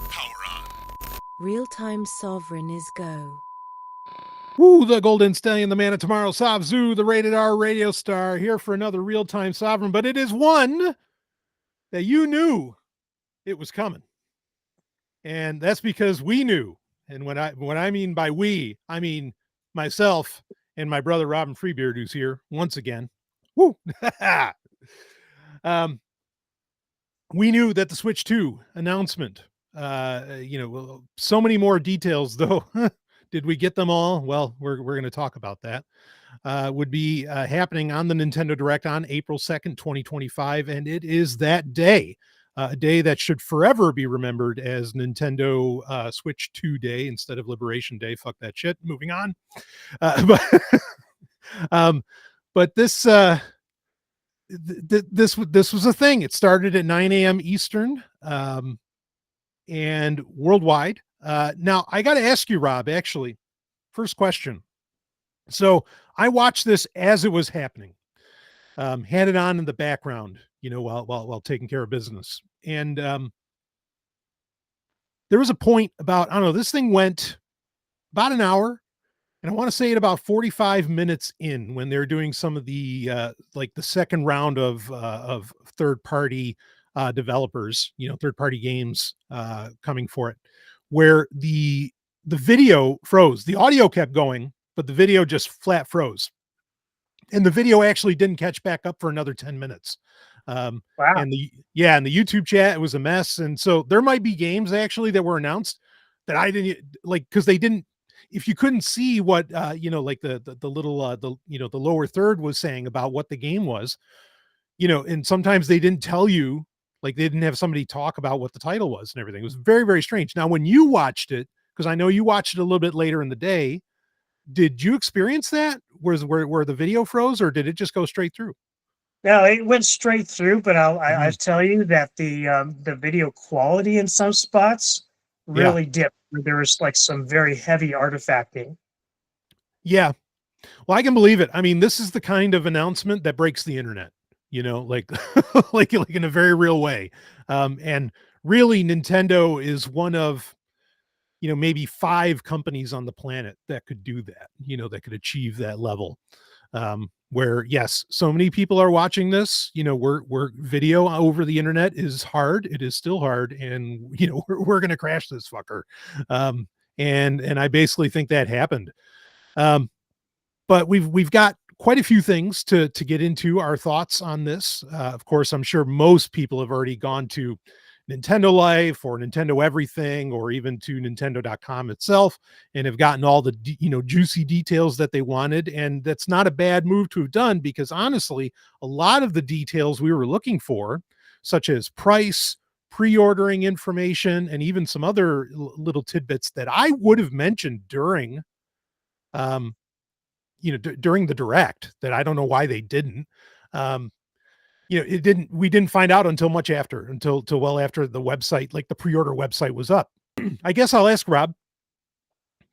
Power on. Real-time Sovryn is go. Woo, the Golden Stallion, the man of tomorrow, Savzu, the rated R radio star, here for another real-time Sovryn, but it is one that you knew it was coming. And that's because we knew. And when I mean by we, I mean myself and my brother Robin Freebeard, who's here once again. Woo! We knew that the Switch 2 announcement, so many more details though. Did we get them all? Well, we're going to talk about that. Would be happening on the Nintendo Direct on April 2nd, 2025. And it is that day, a day that should forever be remembered as Nintendo Switch 2 Day instead of Liberation Day. Fuck that shit. Moving on. But this was a thing. It started at 9 a.m. Eastern and worldwide. Now, I got to ask you, Rob, actually, first question. So I watched this as it was happening, had it on in the background, while taking care of business. And there was a point about, I don't know, this thing went about an hour. And I want to say at about 45 minutes in, when they're doing some of the the second round of third-party developers, third-party games coming for it, where the video froze. The audio kept going, but the video just flat froze. And the video actually didn't catch back up for another 10 minutes. Wow. And the YouTube chat, it was a mess. And so there might be games actually that were announced that I didn't like, because they didn't. If you couldn't see what the little the lower third was saying about what the game was, and sometimes they didn't tell you, like they didn't have somebody talk about what the title was and everything. It was very, very strange. Now, when you watched it, because I know you watched it a little bit later in the day, did you experience that? Where the video froze, or did it just go straight through? No, it went straight through, but I tell you that the video quality in some spots really dipped. There was like some very heavy artifacting. Yeah. Well, I can believe it. I mean, this is the kind of announcement that breaks the internet, like in a very real way. And really Nintendo is one of, maybe 5 companies on the planet that could do that, that could achieve that level. Where yes, so many people are watching this, we're video over the internet is hard. It is still hard. And, we're going to crash this fucker. And I basically think that happened. But we've got quite a few things to get into our thoughts on this. Of course, I'm sure most people have already gone to Nintendo Life or Nintendo Everything, or even to Nintendo.com itself, and have gotten all the juicy details that they wanted. And that's not a bad move to have done, because honestly, a lot of the details we were looking for, such as price, pre-ordering information, and even some other little tidbits that I would have mentioned during during the Direct, that I don't know why they didn't. We didn't find out until much after, until well after the website, like the pre-order website was up. I guess I'll ask Rob,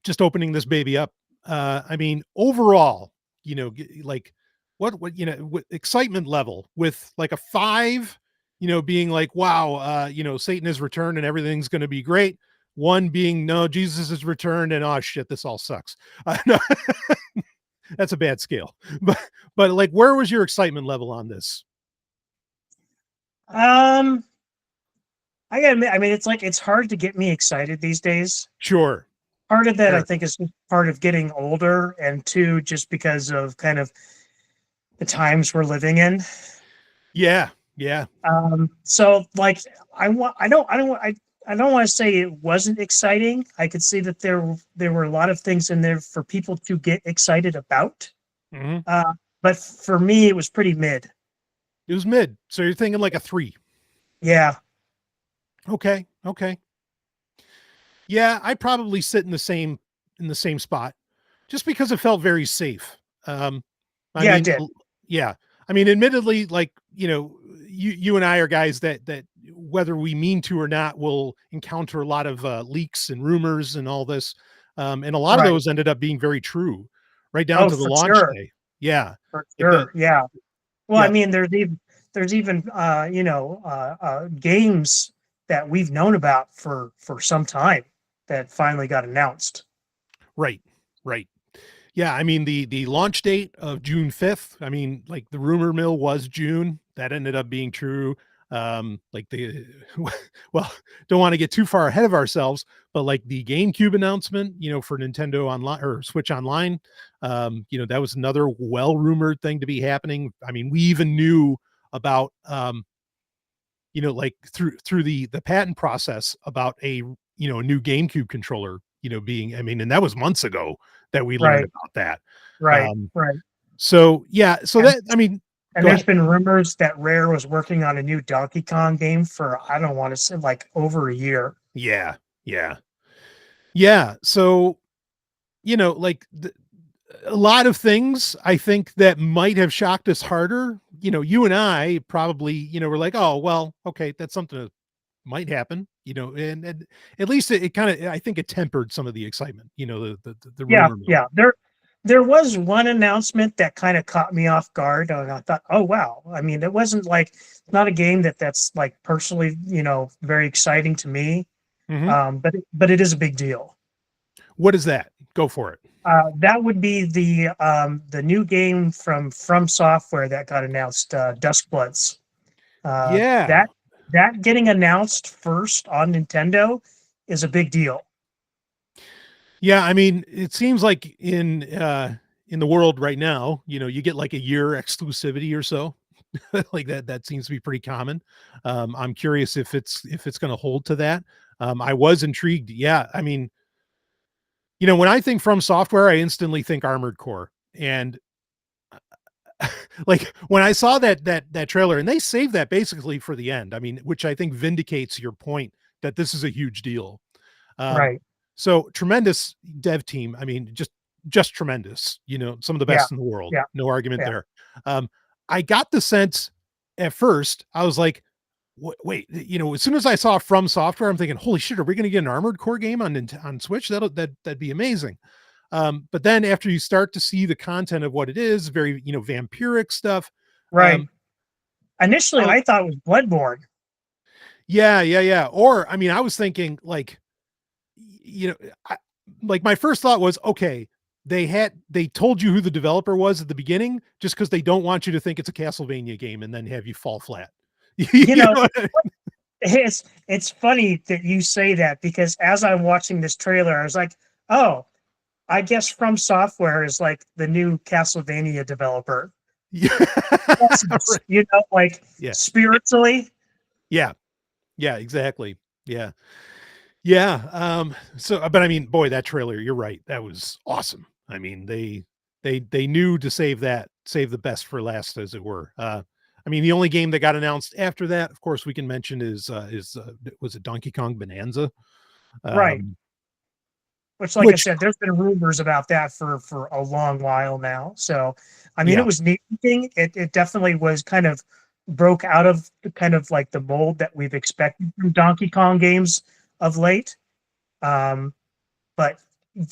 just opening this baby up. I mean, overall, what excitement level, with like a 5, being like, wow, Satan has returned and everything's going to be great. 1 being, no, Jesus has returned and oh shit, this all sucks. No, that's a bad scale, but like, where was your excitement level on this? I gotta admit, I mean, it's hard to get me excited these days. Sure. Part of that, sure. I think, is part of getting older, and 2, just because of kind of the times we're living in. Yeah. So like, I don't want to say it wasn't exciting. I could see that there were a lot of things in there for people to get excited about. Mm-hmm. But for me, it was pretty mid. It was mid. So you're thinking like a 3. Yeah. Okay. Yeah, I probably sit in the same spot, just because it felt very safe. It did. Yeah. I mean, admittedly, like, you and I are guys that whether we mean to or not, will encounter a lot of leaks and rumors and all this. And a lot of those ended up being very true, right down to the launch day. Yeah. For sure. Yeah. Well, I mean, there's even games that we've known about for some time that finally got announced. Right. Right. Yeah, I mean the launch date of June 5th. I mean, like the rumor mill was June. That ended up being true. Like the well, don't want to get too far ahead of ourselves, but like the GameCube announcement, for Nintendo Online or Switch Online, that was another well rumored thing to be happening. I mean, we even knew about like through the patent process about a new GameCube controller, being, I mean, and that was months ago that we learned Right, about that. right, right. So yeah, so And, that, I mean, and go there's ahead. been rumors that Rare was working on a new Donkey Kong game for, I don't want to say, like over a year. Yeah, yeah, yeah. So, like a lot of things I think that might have shocked us harder. You and I probably, were like, oh, well, okay, that's something that might happen, and at least it kind of, I think it tempered some of the excitement, the Yeah, rumor mill. yeah. There was one announcement that kind of caught me off guard, and I thought, oh wow. I mean, it wasn't like, not a game that's like personally, very exciting to me. Mhm. But it is a big deal. What is that? Go for it. That would be the new game from Software that got announced, Duskbloods. Uh, Yeah. that that getting announced first on Nintendo is a big deal. Yeah, I mean, it seems like in the world right now, you get like a year exclusivity or so. Like that seems to be pretty common. I'm curious if it's going to hold to that. I was intrigued. Yeah, I mean, when I think From Software, I instantly think Armored Core. And like when I saw that trailer, and they saved that basically for the end. I mean, which I think vindicates your point that this is a huge deal. Um, Right. so tremendous dev team. I mean, just tremendous. Some of the Yeah. best in the world. Yeah. No argument Yeah. there. I got the sense at first, I was like, wait, as soon as I saw From Software, I'm thinking, holy shit, are we going to get an Armored Core game on Switch? That'd be amazing. But then after you start to see the content of what it is, very, vampiric stuff. Right. Initially, Oh, I thought it was Bloodborne. yeah, yeah, yeah. Or, I mean, I was thinking like, I, like my first thought was, okay, they told you who the developer was at the beginning just because they don't want you to think it's a Castlevania game and then have you fall flat. You know, What I mean? it's funny that you say that, because as I'm watching this trailer, I was like, oh, I guess From Software is like the new Castlevania developer. Yeah. Right. Like Yeah. spiritually. Yeah. Yeah, exactly. Yeah. Yeah. So, but I mean, boy, that trailer, you're right. That was awesome. I mean, they knew to save the best for last, as it were. I mean, the only game that got announced after that, of course, we can mention is was it Donkey Kong Bonanza? Right. Um, Which, like I which, said, there's been rumors about that for a long while now. So, I mean, yeah, it was neat. It definitely was kind of broke out of the kind of like the mold that we've expected from Donkey Kong games of late. Um, but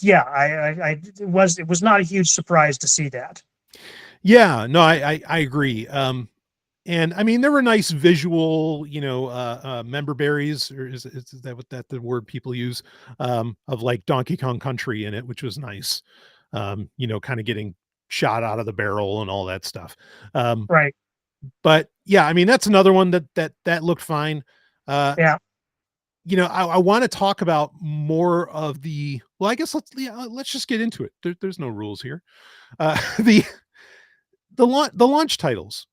yeah, it was not a huge surprise to see that. yeah, no, I agree. And I mean, there were nice visual, member berries, or is that what that the word people use, of like Donkey Kong Country in it, which was nice. Kind of getting shot out of the barrel and all that stuff. Right. But yeah, I mean, that's another one that looked fine. Uh, Yeah. I want to talk about more of well, I guess let's just get into it. There's no rules here. The launch titles,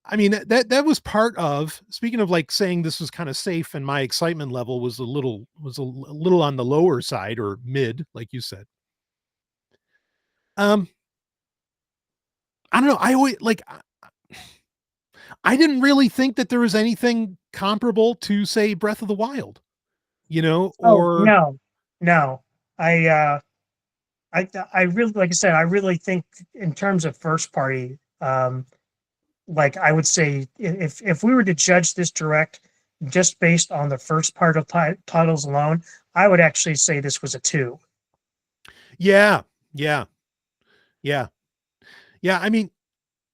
I mean, that was part of, speaking of like saying this was kind of safe, and my excitement level was a little on the lower side, or mid, like you said. Um, I don't know. I always like, I didn't really think that there was anything comparable to, say, Breath of the Wild, Oh or no, no. I uh I really, like I said, I really think in terms of first party, like I would say, if we were to judge this direct just based on the first part of titles alone, I would actually say this was a 2. yeah, yeah, yeah, yeah. I mean,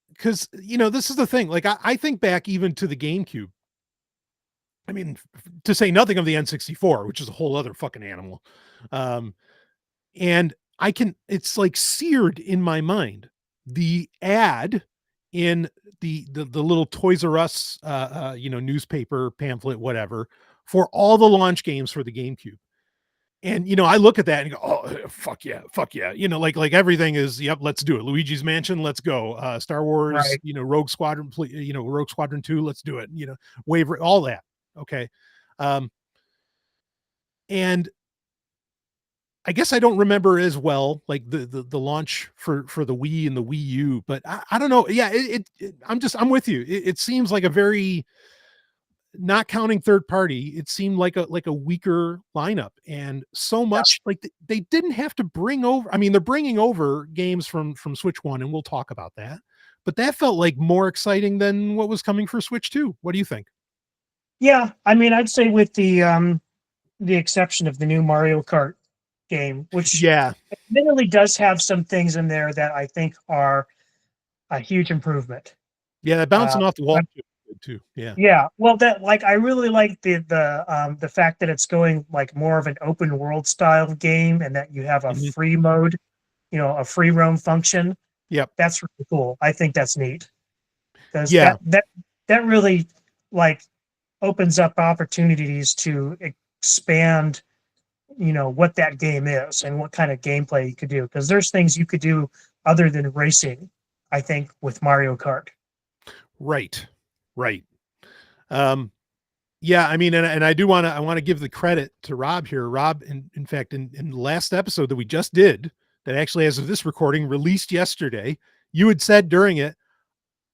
because this is the thing. Like I think back even to the GameCube. I mean, to say nothing of the N64, which is a whole other fucking animal. Um, and it's like seared in my mind. The ad in the little Toys R Us, newspaper pamphlet, whatever, for all the launch games for the GameCube. And, I look at that and go, oh, fuck yeah. Fuck yeah. Like everything is, yep, let's do it. Luigi's Mansion, let's go. Star Wars, Right. Rogue Squadron, Rogue Squadron 2, let's do it. Waiver, all that. Okay. And I guess I don't remember as well, like the launch for the Wii and the Wii U, but I don't know. Yeah. I'm with you. It seems like a very, not counting third party, it seemed like a weaker lineup, and so much like they didn't have to bring over. I mean, they're bringing over games from Switch 1, and we'll talk about that, but that felt like more exciting than what was coming for Switch 2. What do you think? Yeah, I mean, I'd say with the exception of the new Mario Kart game, which admittedly does have some things in there that I think are a huge improvement. Yeah, that bouncing off the wall too. Yeah. Well, that like I really like the fact that it's going like more of an open world style game, and that you have a free mode, a free roam function. Yep. That's really cool. I think that's neat. Because that really like opens up opportunities to expand, what that game is and what kind of gameplay you could do. Because there's things you could do other than racing, I think, with Mario Kart. Right. Yeah, I mean, and I want to give the credit to Rob here. Rob, in fact, in the last episode that we just did, that actually, as of this recording, released yesterday, you had said during it,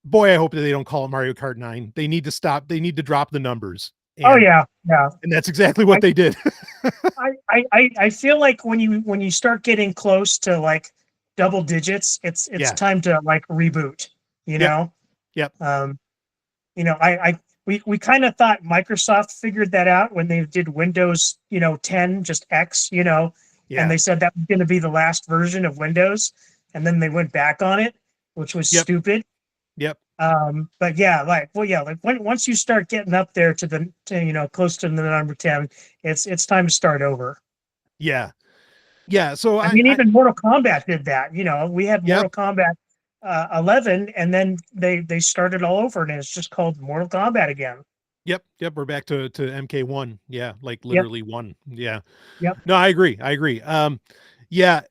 boy, I hope that they don't call it Mario Kart 9. They need to stop. They need to drop the numbers. And, yeah. And that's exactly what they did. I feel like when you start getting close to like double digits, it's time to like reboot, know? Yep. We kind of thought Microsoft figured that out when they did Windows, 10, just X, and they said that was going to be the last version of Windows. And then they went back on it, which was stupid. Yep. But yeah, once you start getting up there to close to the number 10, it's time to start over. Yeah. So I mean, even Mortal Kombat did that. We had Mortal Kombat 11, and then they started all over, and it's just called Mortal Kombat again. Yep. We're back to MK1. Yeah, like literally one. Yeah. Yep. No, I agree. Yeah,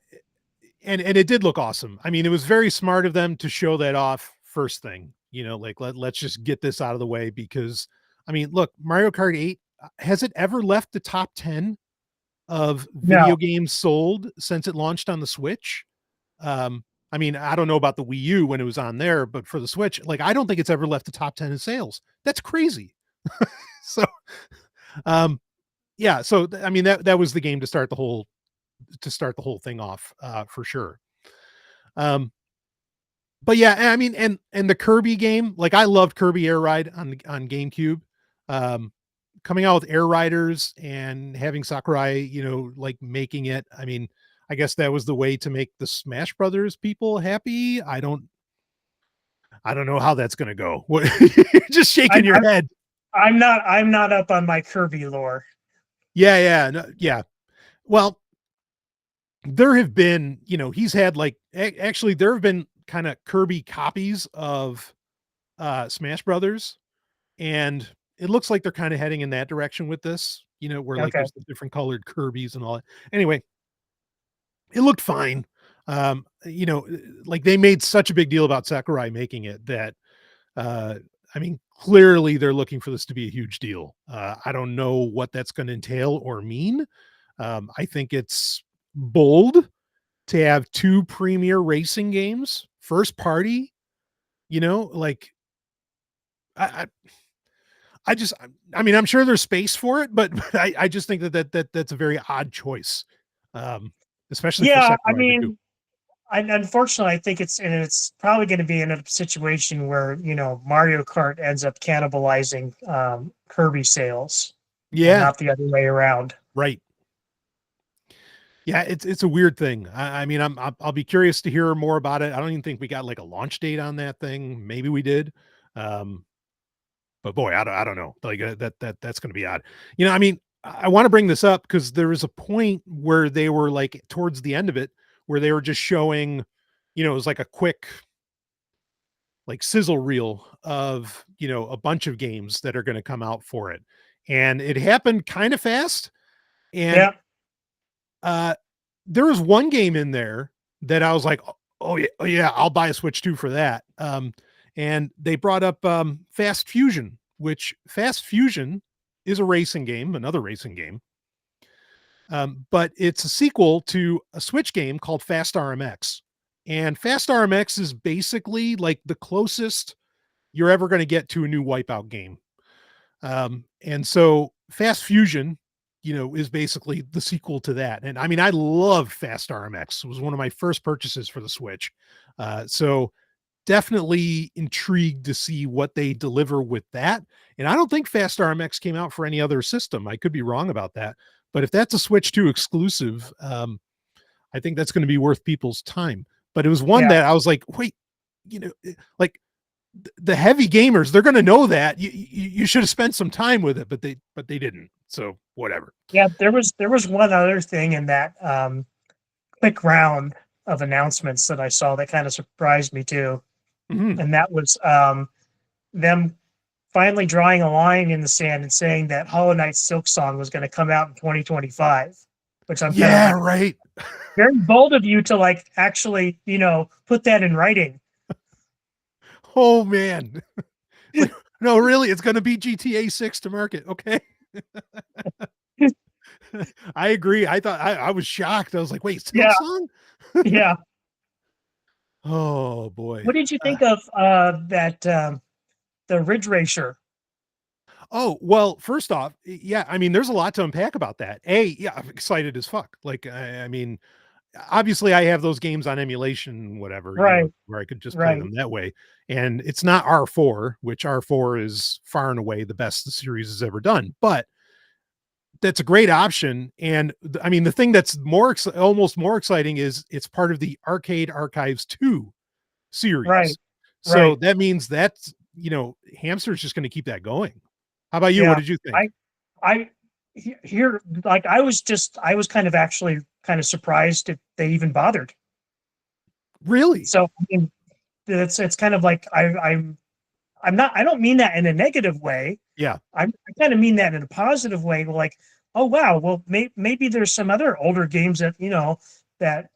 and it did look awesome. I mean, it was very smart of them to show that off first thing. Like let's just get this out of the way, because I mean, look, Mario Kart 8, has it ever left the top 10 of video games sold since it launched on the Switch? I mean, I don't know about the Wii U when it was on there, but for the Switch, like, I don't think it's ever left the top 10 in sales. That's crazy. So, so I mean, that was the game to start the whole thing off, for sure. But yeah, I mean, and the Kirby game, like, I loved Kirby Air Ride on GameCube. Coming out with Air Riders and having Sakurai, like making it. I mean, I guess that was the way to make the Smash Brothers people happy. I don't know how that's going to go. What, you're just shaking your head. I'm not up on my Kirby lore. Yeah. Well, there have been, he's had like, actually there have been kind of Kirby copies of Smash Brothers, and it looks like they're kind of heading in that direction with this, where like there's the different colored Kirby's and all that. Anyway, it looked fine. Like they made such a big deal about Sakurai making it that, I mean, clearly they're looking for this to be a huge deal. I don't know what that's going to entail or mean. I think it's bold to have 2 premier racing games, first party, like I mean, I'm sure there's space for it, but I just think that's a very odd choice. Especially for Sakurai, I mean, unfortunately, I think it's probably going to be in a situation where Mario Kart ends up cannibalizing Kirby sales, not the other way around. Right. Yeah, it's a weird thing. I mean, I'll be curious to hear more about it. I don't even think we got like a launch date on that thing. Maybe we did. but boy, I don't know. Like that's going to be odd. You know, I mean, I want to bring this up because there was a point where they were like towards the end of it where they were just showing, you know, it was like a quick like sizzle reel of, you know, a bunch of games that are going to come out for it. And it happened kind of fast. And Yeah. There was one game in there that I was like, oh yeah, I'll buy a Switch 2 for that. And they brought up Fast Fusion, which Fast Fusion is a racing game, another racing game. But it's a sequel to a Switch game called Fast RMX. And Fast RMX is basically like the closest you're ever going to get to a new Wipeout game. And so Fast Fusion, you know, is basically the sequel to that. And I mean, I love Fast RMX. It was one of my first purchases for the Switch. So definitely intrigued to see what they deliver with that. And I don't think Fast RMX came out for any other system. I could be wrong about that. But if that's a Switch 2 exclusive, I think that's going to be worth people's time. But it was one that I was like, wait, you know, like the heavy gamers, they're going to know that you should have spent some time with it, but they didn't. So whatever. Yeah. There was one other thing in that quick round of announcements that I saw that kind of surprised me too. Mm-hmm. And that was them finally drawing a line in the sand and saying that Hollow Knight Silk Song was going to come out in 2025, which I'm kind of right. Very bold of you to like actually, you know, put that in writing. Oh man. Like, no, really, it's going to be GTA 6 to market. Okay. I agree. I thought I was shocked. I was like, wait, Silk Song? Yeah. Oh boy. What did you think of that the Ridge Racer? Oh, well, first off, yeah, I mean, there's a lot to unpack about that. Yeah, I'm excited as fuck. Like, I mean, obviously I have those games on emulation, whatever, right, you know, where I could just play them that way. And it's not R4, which R4 is far and away the best the series has ever done, but that's a great option. And I mean, the thing that's almost more exciting is it's part of the Arcade Archives 2 series. Right. So that means that's, you know, Hamster's just going to keep that going. How about you? What did you think? I here, like, I was kind of actually kind of surprised if they even bothered. Really? So, I mean, it's kind of like, I don't mean that in a negative way. Yeah. I kind of mean that in a positive way. Like, oh, wow, well, maybe there's some other older games that, you know, that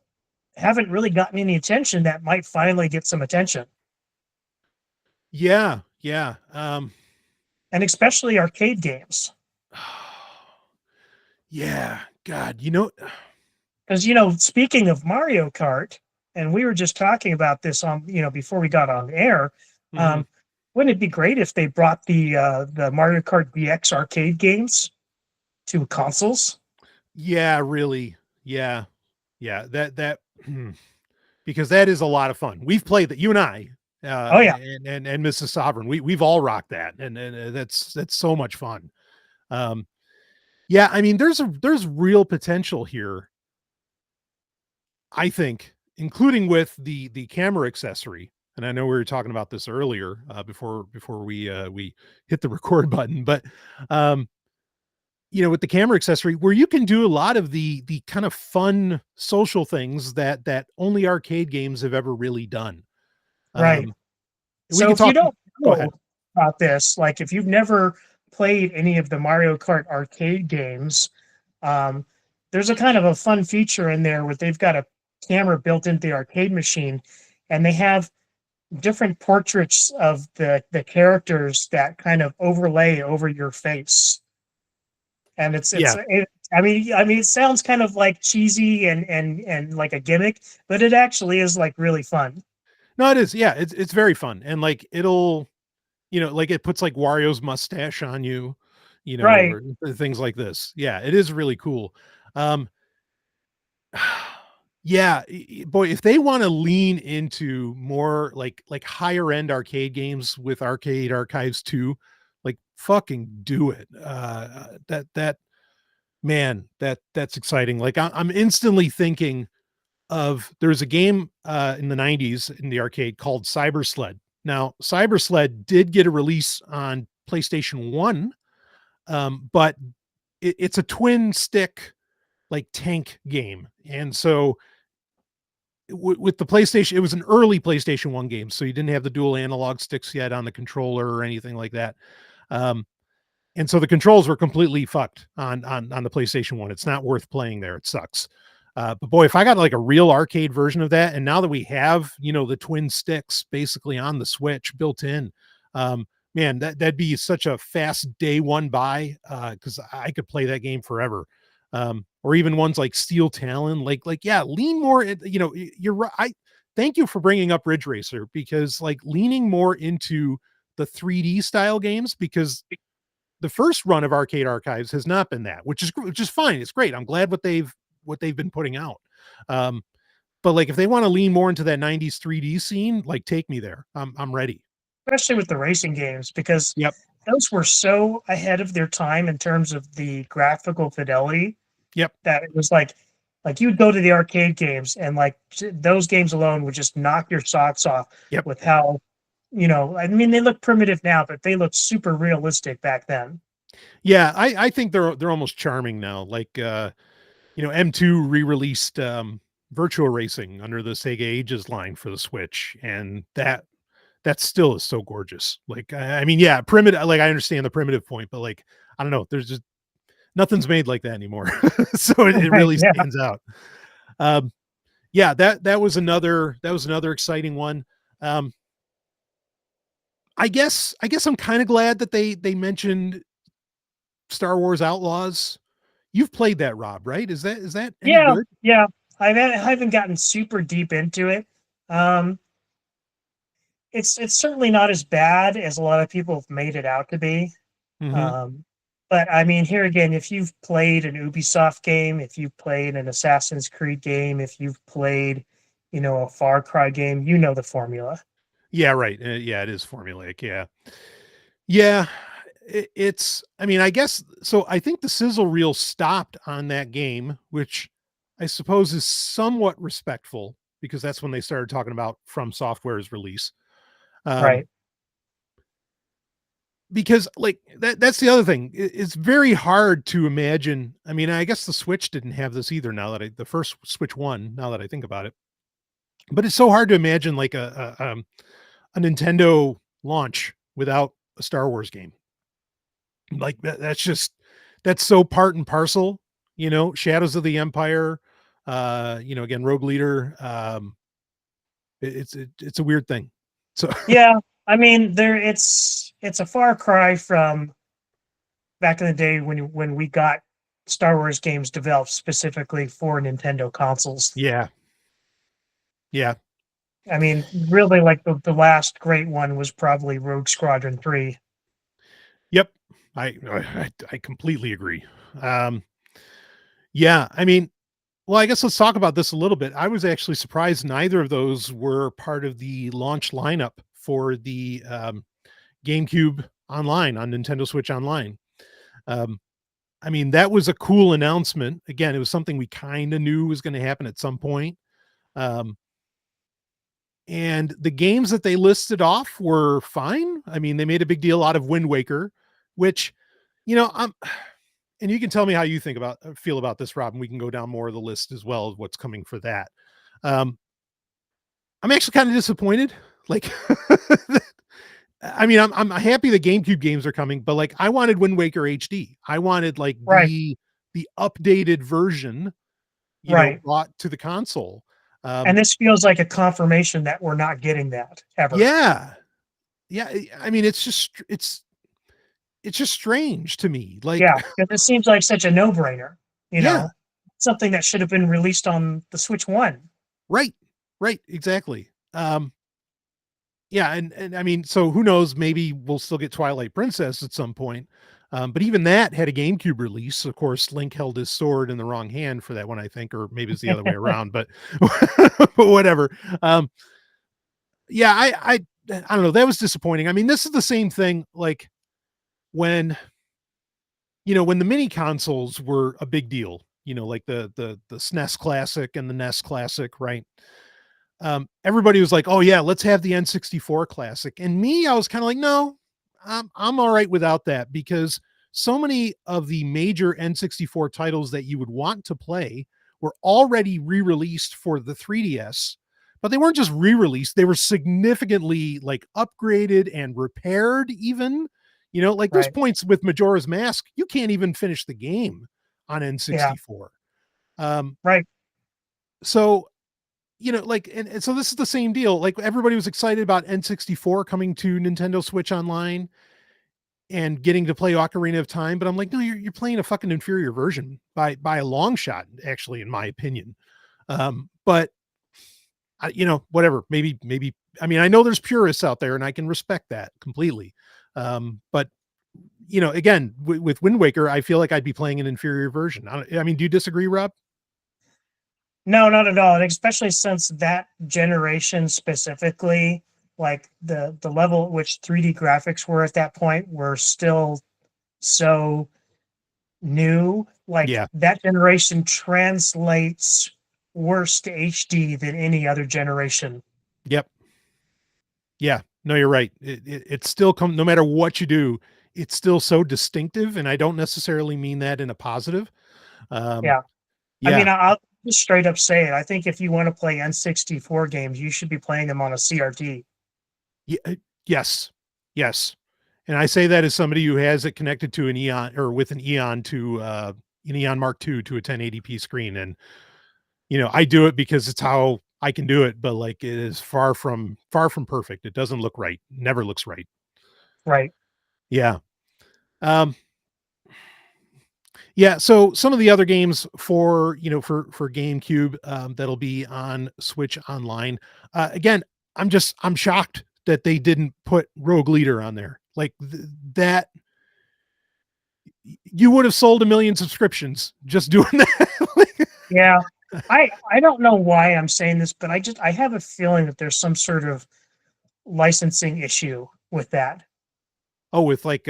haven't really gotten any attention that might finally get some attention. Yeah. And especially arcade games. Yeah, God, you know, because, you know, speaking of Mario Kart, and we were just talking about this on, you know, before we got on air. Wouldn't it be great if they brought the Mario Kart DX arcade games to consoles? Yeah, really. Yeah. That because that is a lot of fun. We've played that, you and I. And Mrs. Sovryn, we've all rocked that, and that's so much fun. Yeah, I mean, there's real potential here, I think, including with the camera accessory. And I know we were talking about this earlier before we hit the record button, but you know, with the camera accessory, where you can do a lot of the kind of fun social things that only arcade games have ever really done. Right. So if you don't know about this, like if you've never played any of the Mario Kart arcade games, there's a kind of a fun feature in there where they've got a camera built into the arcade machine, and they have different portraits of the characters that kind of overlay over your face. And I mean, it sounds kind of like cheesy and like a gimmick, but it actually is like really fun. No, it is. Yeah, it's very fun. And like, it'll, you know, like it puts like Wario's mustache on you, you know, or things like this. Yeah, it is really cool. Yeah, boy, if they want to lean into more like higher end arcade games with Arcade Archives 2, like fucking do it. That's exciting. Like I'm instantly thinking of, there's a game in the 90s in the arcade called Cyber Sled. Now, Cyber Sled did get a release on PlayStation 1, but it's a twin stick like tank game. And so with the PlayStation, it was an early PlayStation 1 game, so you didn't have the dual analog sticks yet on the controller or anything like that. And so the controls were completely fucked on the PlayStation 1. It's not worth playing there. It sucks. But boy, if I got like a real arcade version of that, and now that we have, the twin sticks basically on the Switch built in, man, that'd be such a fast day one buy, because I could play that game forever. Or even ones like Steel Talon, yeah, lean more. You're right. Thank you for bringing up Ridge Racer, because like leaning more into the 3D style games, because the first run of Arcade Archives has not been that, which is fine. It's great. I'm glad what they've been putting out. But like if they want to lean more into that 90s 3D scene, like take me there. I'm ready. Especially with the racing games, because Yep. those were so ahead of their time in terms of the graphical fidelity. Yep. That it was like you'd go to the arcade games and like those games alone would just knock your socks off. Yep. With how, I mean, they look primitive now, but they look super realistic back then. Yeah, I think they're almost charming now. Like M2 re-released Virtual Racing under the Sega Ages line for the Switch, and that still is so gorgeous. Like, I mean, yeah, primitive. Like, I understand the primitive point, but like, I don't know. There's just nothing's made like that anymore. So it really stands out. Yeah, that was another exciting one. I guess I'm kind of glad that they mentioned Star Wars Outlaws. You've played that, Rob, right? Is that any good? Yeah. I haven't gotten super deep into it. It's certainly not as bad as a lot of people have made it out to be. Mm-hmm. But I mean, here again, if you've played an Ubisoft game, if you've played an Assassin's Creed game, if you've played, a Far Cry game, the formula. Yeah, right. Yeah, it is formulaic. Yeah. Yeah. I mean, I guess, so I think the sizzle reel stopped on that game, which I suppose is somewhat respectful, because that's when they started talking about From Software's release. Right. Because like that's the other thing. It's very hard to imagine. I mean, I guess the Switch didn't have this either, the first Switch 1, now that I think about it, but it's so hard to imagine like a Nintendo launch without a Star Wars game. Like that's so part and parcel, Shadows of the Empire, again, Rogue Leader. It's a weird thing. So yeah, I mean, it's a far cry from back in the day when we got Star Wars games developed specifically for Nintendo consoles. Yeah. I mean, really, like the last great one was probably Rogue Squadron 3. Yep. I completely agree. Yeah, I mean, well, I guess let's talk about this a little bit. I was actually surprised neither of those were part of the launch lineup for the GameCube Online on Nintendo Switch Online. I mean, that was a cool announcement. Again, it was something we kind of knew was going to happen at some point. And the games that they listed off were fine. I mean, they made a big deal out of Wind Waker, which, and you can tell me how you feel about this, Rob, and we can go down more of the list as well of what's coming for that. I'm actually kind of disappointed. Like, I mean, I'm happy the GameCube games are coming, but like, I wanted Wind Waker HD. I wanted like the updated version, brought to the console. And this feels like a confirmation that we're not getting that ever. Yeah. I mean, it's just strange to me. Like, yeah, because it seems like such a no-brainer. Something that should have been released on the Switch 1. Right, exactly. Yeah, and I mean, so who knows? Maybe we'll still get Twilight Princess at some point. But even that had a GameCube release. Of course, Link held his sword in the wrong hand for that one, I think, or maybe it's the other way around. But but whatever. Yeah, I don't know. That was disappointing. I mean, this is the same thing. Like when the mini consoles were a big deal. Like the SNES Classic and the NES Classic, right? Everybody was like, oh yeah, let's have the N64 Classic. And me, I was kind of like, no, I'm all right without that, because so many of the major N64 titles that you would want to play were already re-released for the 3DS, but they weren't just re-released. They were significantly like upgraded and repaired even, like there's Right. points with Majora's Mask. You can't even finish the game on Yeah. N64. Right. So, and so this is the same deal. Like everybody was excited about N64 coming to Nintendo Switch Online and getting to play Ocarina of Time, but I'm like, no, you're playing a fucking inferior version by a long shot, actually, in my opinion. But whatever, maybe, I mean, I know there's purists out there and I can respect that completely. But again, with Wind Waker, I feel like I'd be playing an inferior version. I mean, do you disagree, Rob? No, not at all. And especially since that generation specifically, like the level at which 3D graphics were at that point were still so new. Like Yeah. that generation translates worse to HD than any other generation. Yep. Yeah. No, you're right. It still no matter what you do, it's still so distinctive. And I don't necessarily mean that in a positive. Yeah. Yeah. I mean, I'll just straight up say it. I think if you want to play N64 games, you should be playing them on a CRT. Yeah. Yes. Yes. And I say that as somebody who has it connected to an Eon, or with an Eon to an Eon Mark II to a 1080p screen. And, I do it because it's how I can do it, but like it is far from perfect. It doesn't look right. Never looks right. Right. Yeah. Yeah. So some of the other games for GameCube, that'll be on Switch Online. Again, I'm shocked that they didn't put Rogue Leader on there. Like that, you would have sold 1 million subscriptions just doing that. Yeah. I don't know why I'm saying this, but I have a feeling that there's some sort of licensing issue with that. Oh, with like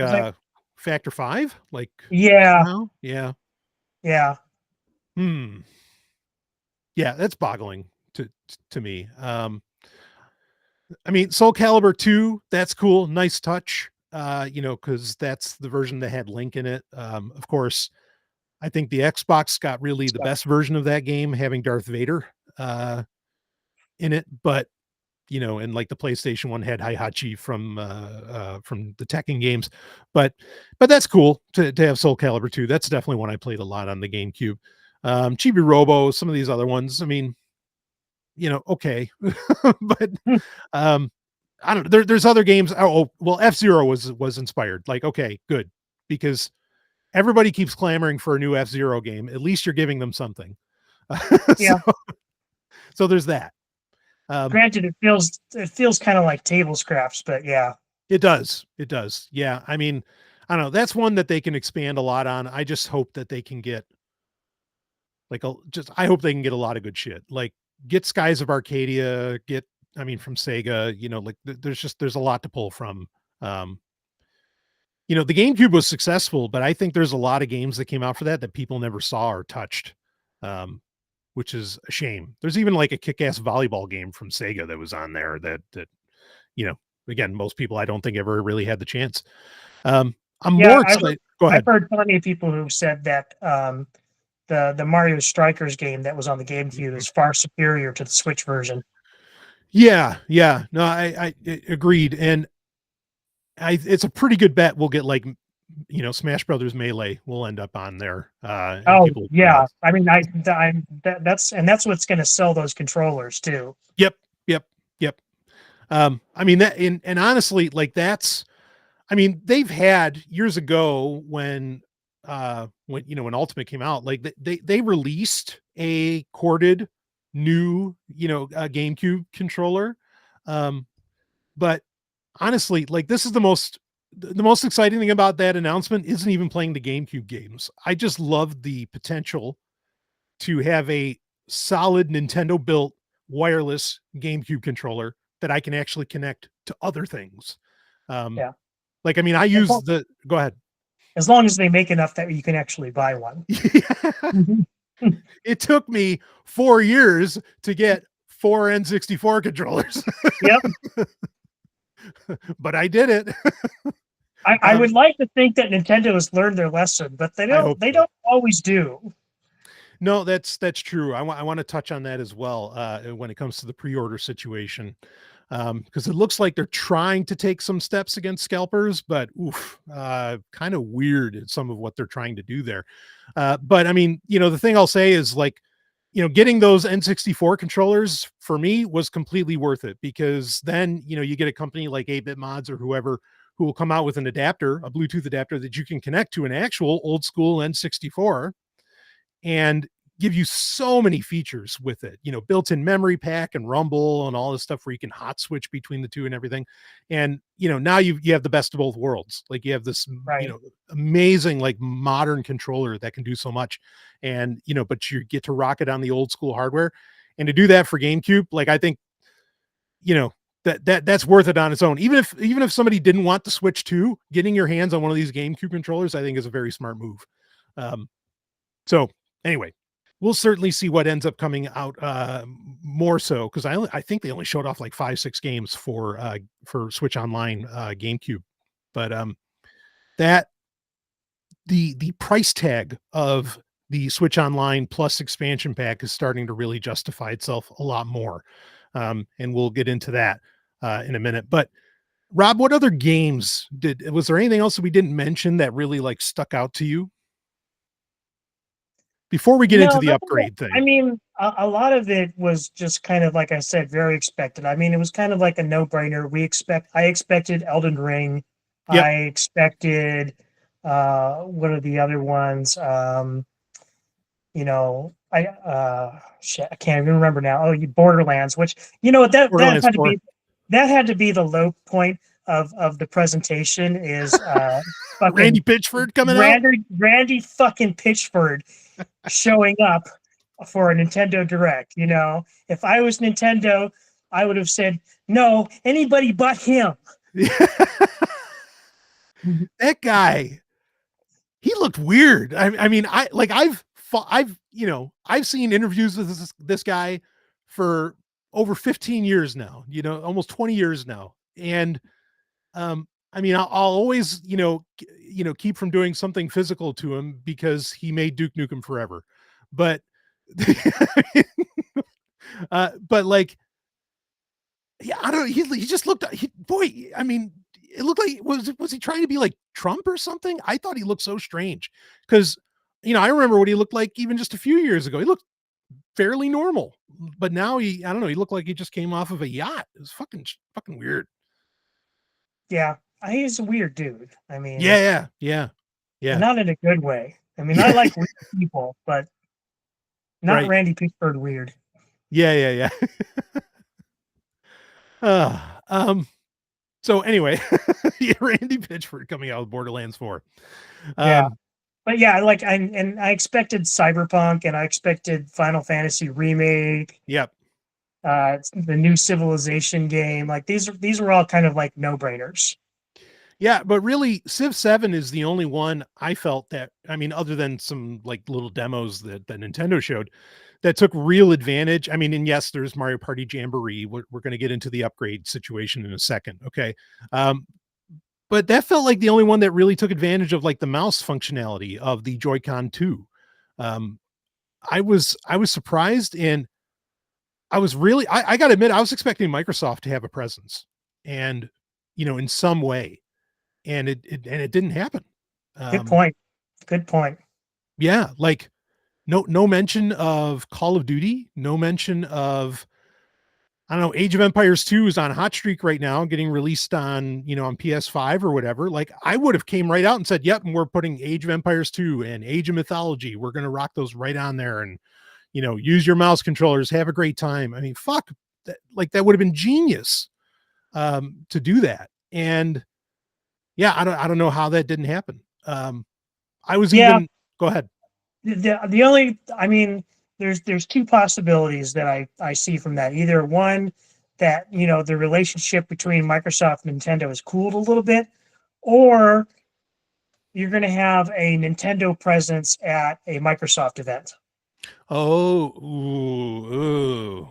Factor 5? Like yeah. somehow? Yeah. Yeah. Yeah, that's boggling to me. I mean, Soul Calibur 2, that's cool. Nice touch. Because that's the version that had Link in it. Of course, I think the Xbox got really the best version of that game, having Darth Vader in it. But and like the PlayStation one had Heihachi from the Tekken games. But that's cool to have Soul Calibur 2. That's definitely one I played a lot on the GameCube. Chibi Robo, some of these other ones. I mean, okay, but I don't know. There's other games. Oh, well, F-Zero was inspired. Like, okay, good, because everybody keeps clamoring for a new F-Zero game. At least you're giving them something. Yeah. So there's that. Granted, it feels kind of like table scraps, but yeah, it does. Yeah, I mean, I don't know. That's one that they can expand a lot on. I just hope that they can get I hope they can get a lot of good shit. Like get Skies of Arcadia, from Sega, like there's a lot to pull from. The GameCube was successful, but I think there's a lot of games that came out for that people never saw or touched, which is a shame. There's even like a kick-ass volleyball game from Sega that was on there that again, most people I don't think ever really had the chance. I'm more excited. Go ahead. I've heard plenty of people who said that the Mario Strikers game that was on the GameCube is far superior to the Switch version. Yeah. No, I agreed. And it's a pretty good bet we'll get like, Smash Brothers Melee will end up on there. Oh yeah. I mean, that's what's going to sell those controllers too. Yep. I mean and honestly, like they've had years ago when Ultimate came out, like they released a corded new, GameCube controller. But honestly, like this is the most exciting thing about that announcement isn't even playing the GameCube games. I just love the potential to have a solid Nintendo built wireless GameCube controller that I can actually connect to other things. Yeah. Like, I mean, I use go ahead. As long as they make enough that you can actually buy one. It took me 4 years to get 4 N64 controllers. Yep. But I did it. I would like to think that Nintendo has learned their lesson, but they I don't. hope They so. don't always do. No, that's true. I want to touch on that as well when it comes to the pre-order situation, because it looks like they're trying to take some steps against scalpers, but oof, kind of weird at some of what they're trying to do there. But I mean, the thing I'll say is like, getting those N64 controllers for me was completely worth it, because then you get a company like 8-Bit Mods or whoever who will come out with an adapter, a Bluetooth adapter that you can connect to an actual old school N64 and give you so many features with it, built-in memory pack and rumble and all this stuff where you can hot switch between the two and everything. And, now you have the best of both worlds. Like you have this, Right. amazing, like modern controller that can do so much. And, but you get to rock it on the old school hardware. And to do that for GameCube, like, I think, that's worth it on its own. Even if somebody didn't want to switch to, getting your hands on one of these GameCube controllers, I think is a very smart move. So anyway, we'll certainly see what ends up coming out more so, because I think they only showed off like 5-6 games for Switch Online GameCube, but that the price tag of the Switch Online Plus expansion pack is starting to really justify itself a lot more, and we'll get into that in a minute. But Rob, what other games was there anything else that we didn't mention that really like stuck out to you before we get into the upgrade thing? I mean, a lot of it was just kind of, like I said, very expected. I mean, it was kind of like a no-brainer. I expected Elden Ring. Yep. I expected what are the other ones? I can't even remember now. Oh, Borderlands, which that had to be the low point of the presentation is Randy Pitchford coming out. Randy fucking Pitchford showing up for a Nintendo Direct. If I was Nintendo, I would have said no, anybody but him. That guy, he looked weird. I mean, I've seen interviews with this guy for over 15 years now, almost 20 years now. And, I mean, I'll always, keep from doing something physical to him because he made Duke Nukem Forever. But, but like, yeah, I don't know. He just looked, I mean, it looked like, was he trying to be like Trump or something? I thought he looked so strange because, I remember what he looked like even just a few years ago. He looked fairly normal, but now I don't know. He looked like he just came off of a yacht. It was fucking weird. Yeah. He's a weird dude. I mean, yeah. Not in a good way. I mean, I like weird people, but not right. Randy Pitchford weird. Yeah. So anyway, Randy Pitchford coming out with Borderlands 4. Yeah. But yeah, like I expected Cyberpunk and I expected Final Fantasy Remake. Yep. The new Civilization game. Like these were all kind of like no-brainers. Yeah, but really Civ 7 is the only one I felt that, I mean, other than some like little demos that Nintendo showed, that took real advantage. I mean, and yes, there's Mario Party Jamboree. We're going to get into the upgrade situation in a second. Okay. But that felt like the only one that really took advantage of like the mouse functionality of the Joy-Con 2. I was surprised, and I was really, I got to admit, I was expecting Microsoft to have a presence and, in some way, and it didn't happen. Good point. Yeah. Like no mention of Call of Duty, no mention of, I don't know, Age of Empires 2 is on hot streak right now, getting released on, on PS5 or whatever. Like I would have came right out and said, yep, and we're putting Age of Empires 2 and Age of Mythology. We're going to rock those right on there and, use your mouse controllers, have a great time. I mean, fuck that. Like that would have been genius to do that. And yeah, I don't know how that didn't happen. I was go ahead. The only, I mean, there's two possibilities that I see from that. Either one, that the relationship between Microsoft and Nintendo has cooled a little bit, or you're going to have a Nintendo presence at a Microsoft event. Oh, ooh.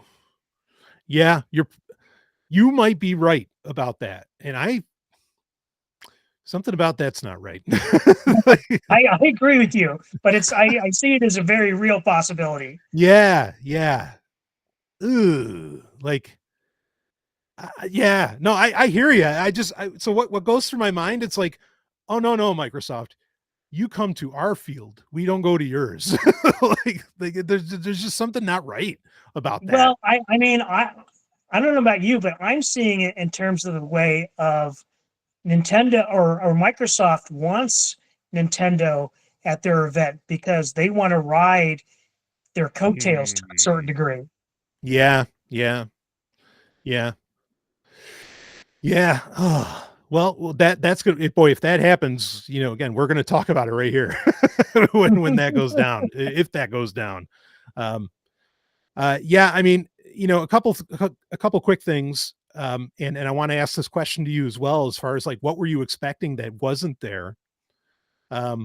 Yeah, you might be right about that. And Something about that's not right. I agree with you, but I see it as a very real possibility. Yeah, yeah. Ooh, like, yeah. No, I hear you. So what goes through my mind? It's like, oh no, Microsoft, you come to our field, we don't go to yours. like there's just something not right about that. Well, I mean, I don't know about you, but I'm seeing it in terms of the way of Nintendo or Microsoft wants Nintendo at their event because they want to ride their coattails to a certain degree. Yeah, yeah, yeah, yeah. Oh, well, that's good. Boy, if that happens, again, we're going to talk about it right here when that goes down, if that goes down. Yeah, I mean, a couple quick things. And I want to ask this question to you as well, as far as like, what were you expecting that wasn't there? I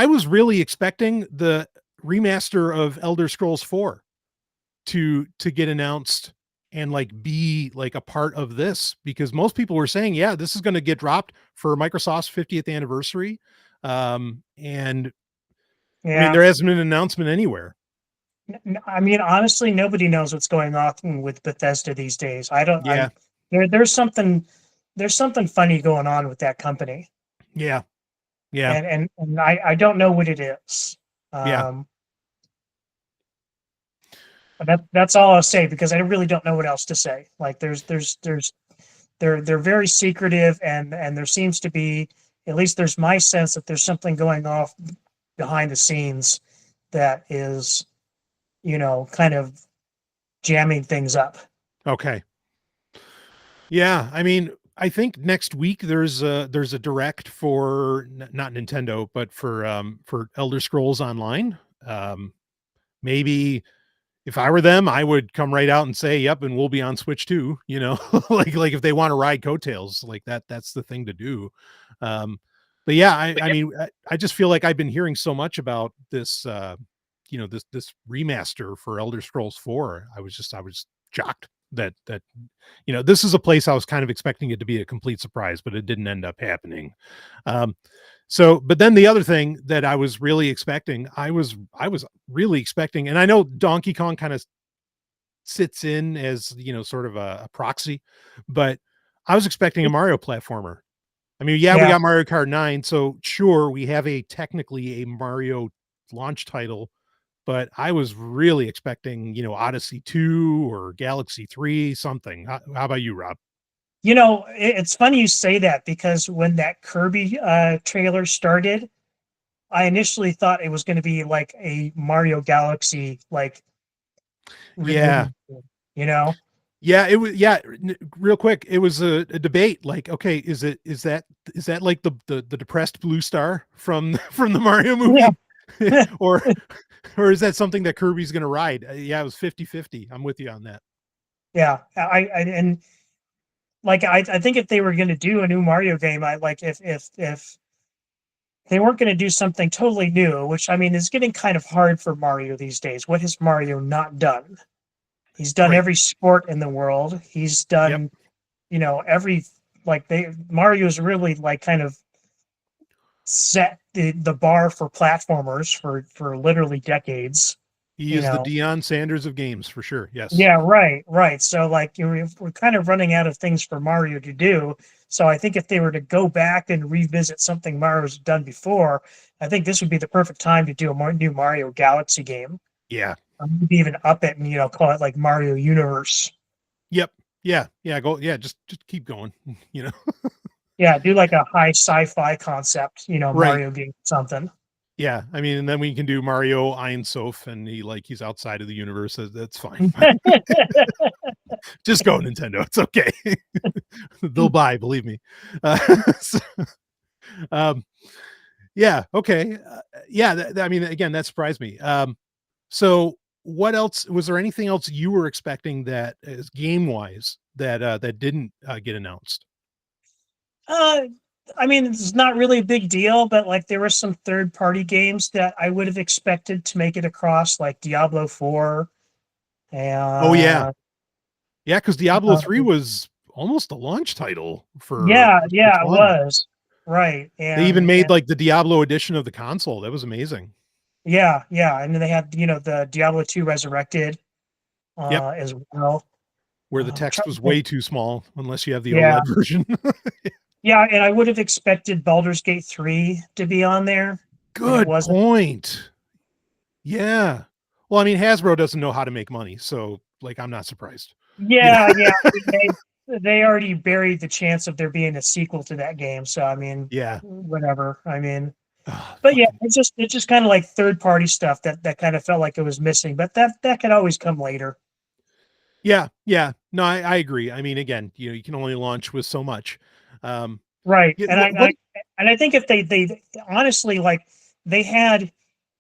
was really expecting the remaster of Elder Scrolls 4 to get announced and like be like a part of this, because most people were saying, yeah, this is going to get dropped for Microsoft's 50th anniversary. And Yeah. I mean, there hasn't been an announcement anywhere. I mean, honestly, nobody knows what's going on with Bethesda these days. Yeah. There's something funny going on with that company. Yeah. Yeah. And I don't know what it is. Yeah. But that's all I'll say, because I really don't know what else to say. Like they're very secretive, and there seems to be, at least there's my sense that there's something going off behind the scenes that is, kind of jamming things up. Okay. Yeah, I mean, I think next week there's a direct for not Nintendo, but for Elder Scrolls Online. Maybe if I were them, I would come right out and say, "Yep," and we'll be on Switch too. Like if they want to ride coattails, like that's the thing to do. But yeah, I mean, I just feel like I've been hearing so much about this, this remaster for Elder Scrolls 4. I was shocked that this is a place I was kind of expecting it to be a complete surprise, but it didn't end up happening. But then the other thing that I was really expecting, I was really expecting, and I know Donkey Kong kind of sits in as, sort of a proxy, but I was expecting a Mario platformer. I mean, yeah, we got Mario Kart 9, so sure, we have technically a Mario launch title, but I was really expecting, Odyssey 2 or Galaxy 3, something. How about you, Rob? It's funny you say that, because when that Kirby trailer started, I initially thought it was going to be like a Mario Galaxy, like, yeah, Yeah, it was. Yeah, real quick, it was a debate. Like, okay, is that like the depressed blue star from the Mario movie, Yeah. or is that something that Kirby's going to ride? Yeah, it was 50-50. I'm with you on that. Yeah, I think if they were going to do a new Mario game, if they weren't going to do something totally new, which, I mean, is getting kind of hard for Mario these days. What has Mario not done? He's done every sport in the world. He's done, Mario's really like kind of set the bar for platformers for literally decades. He is the Deion Sanders of games, for sure. Yes. Yeah, right. So we're kind of running out of things for Mario to do. So I think if they were to go back and revisit something Mario's done before, I think this would be the perfect time to do a new Mario Galaxy game. Yeah. Maybe even up it and call it like Mario Universe. Yep. Yeah. Go. Yeah. Just keep going. Yeah. Do like a high sci-fi concept. Right. Mario game something. Yeah. I mean, and then we can do Mario Ein Sof, and he's outside of the universe. That's fine. Just go, Nintendo. It's okay. They'll buy. Believe me. Yeah. Okay. Yeah. I mean, again, that surprised me. So what else, was there anything else you were expecting that is game wise that didn't get announced? I mean, it's not really a big deal, but like there were some third party games that I would have expected to make it across, like Diablo 4. And oh yeah. Yeah. Cause Diablo 3 was almost a launch title for Yeah, Xbox it One. was. Right. They even And made like the Diablo edition of the console. That was amazing. yeah. And then they had, the Diablo 2 Resurrected Yep. as well. Where the I'm text trying to was think. way too small, unless you have the Yeah. OLED version. Yeah, and I would have expected Baldur's Gate 3 to be on there, and it Good wasn't. point. Yeah. Well, I mean, Hasbro doesn't know how to make money, so like, I'm not surprised. Yeah. I mean, they already buried the chance of there being a sequel to that game. So I mean, Yeah. whatever. I mean, Oh, but yeah, fucking, it's just kind of like third party stuff that kind of felt like it was missing. But that could always come later. yeah. Yeah. No, I agree. I mean, again, you can only launch with so much. Right. Yeah, And what I think if they honestly, like, they had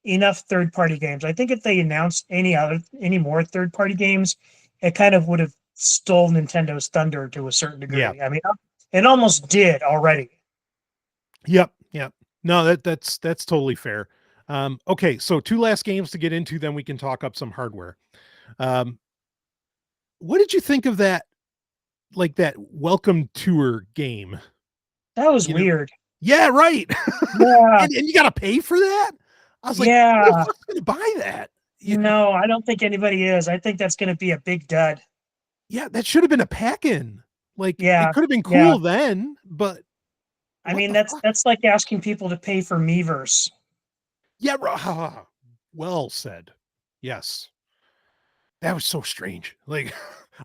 enough third party games. I think if they announced any more third party games, it kind of would have stole Nintendo's thunder to a certain yeah. degree. I mean, it almost did already. Yep. Yep. No, that's totally fair. Okay, so two last games to get into, then we can talk up some hardware. Um, what did you think of that, like that welcome tour game? That was You know, weird. yeah, right. Yeah. And you got to pay for that. I was like, who the Yeah. fuck's going to buy that? No, I don't think anybody is. I think that's going to be a big dud. Yeah, that should have been a pack-in. Like, it Yeah. could have been Yeah. cool then, but I what mean, the fuck? that's like asking people to pay for Miiverse. Yeah, well said. Yes. That was so strange. Like,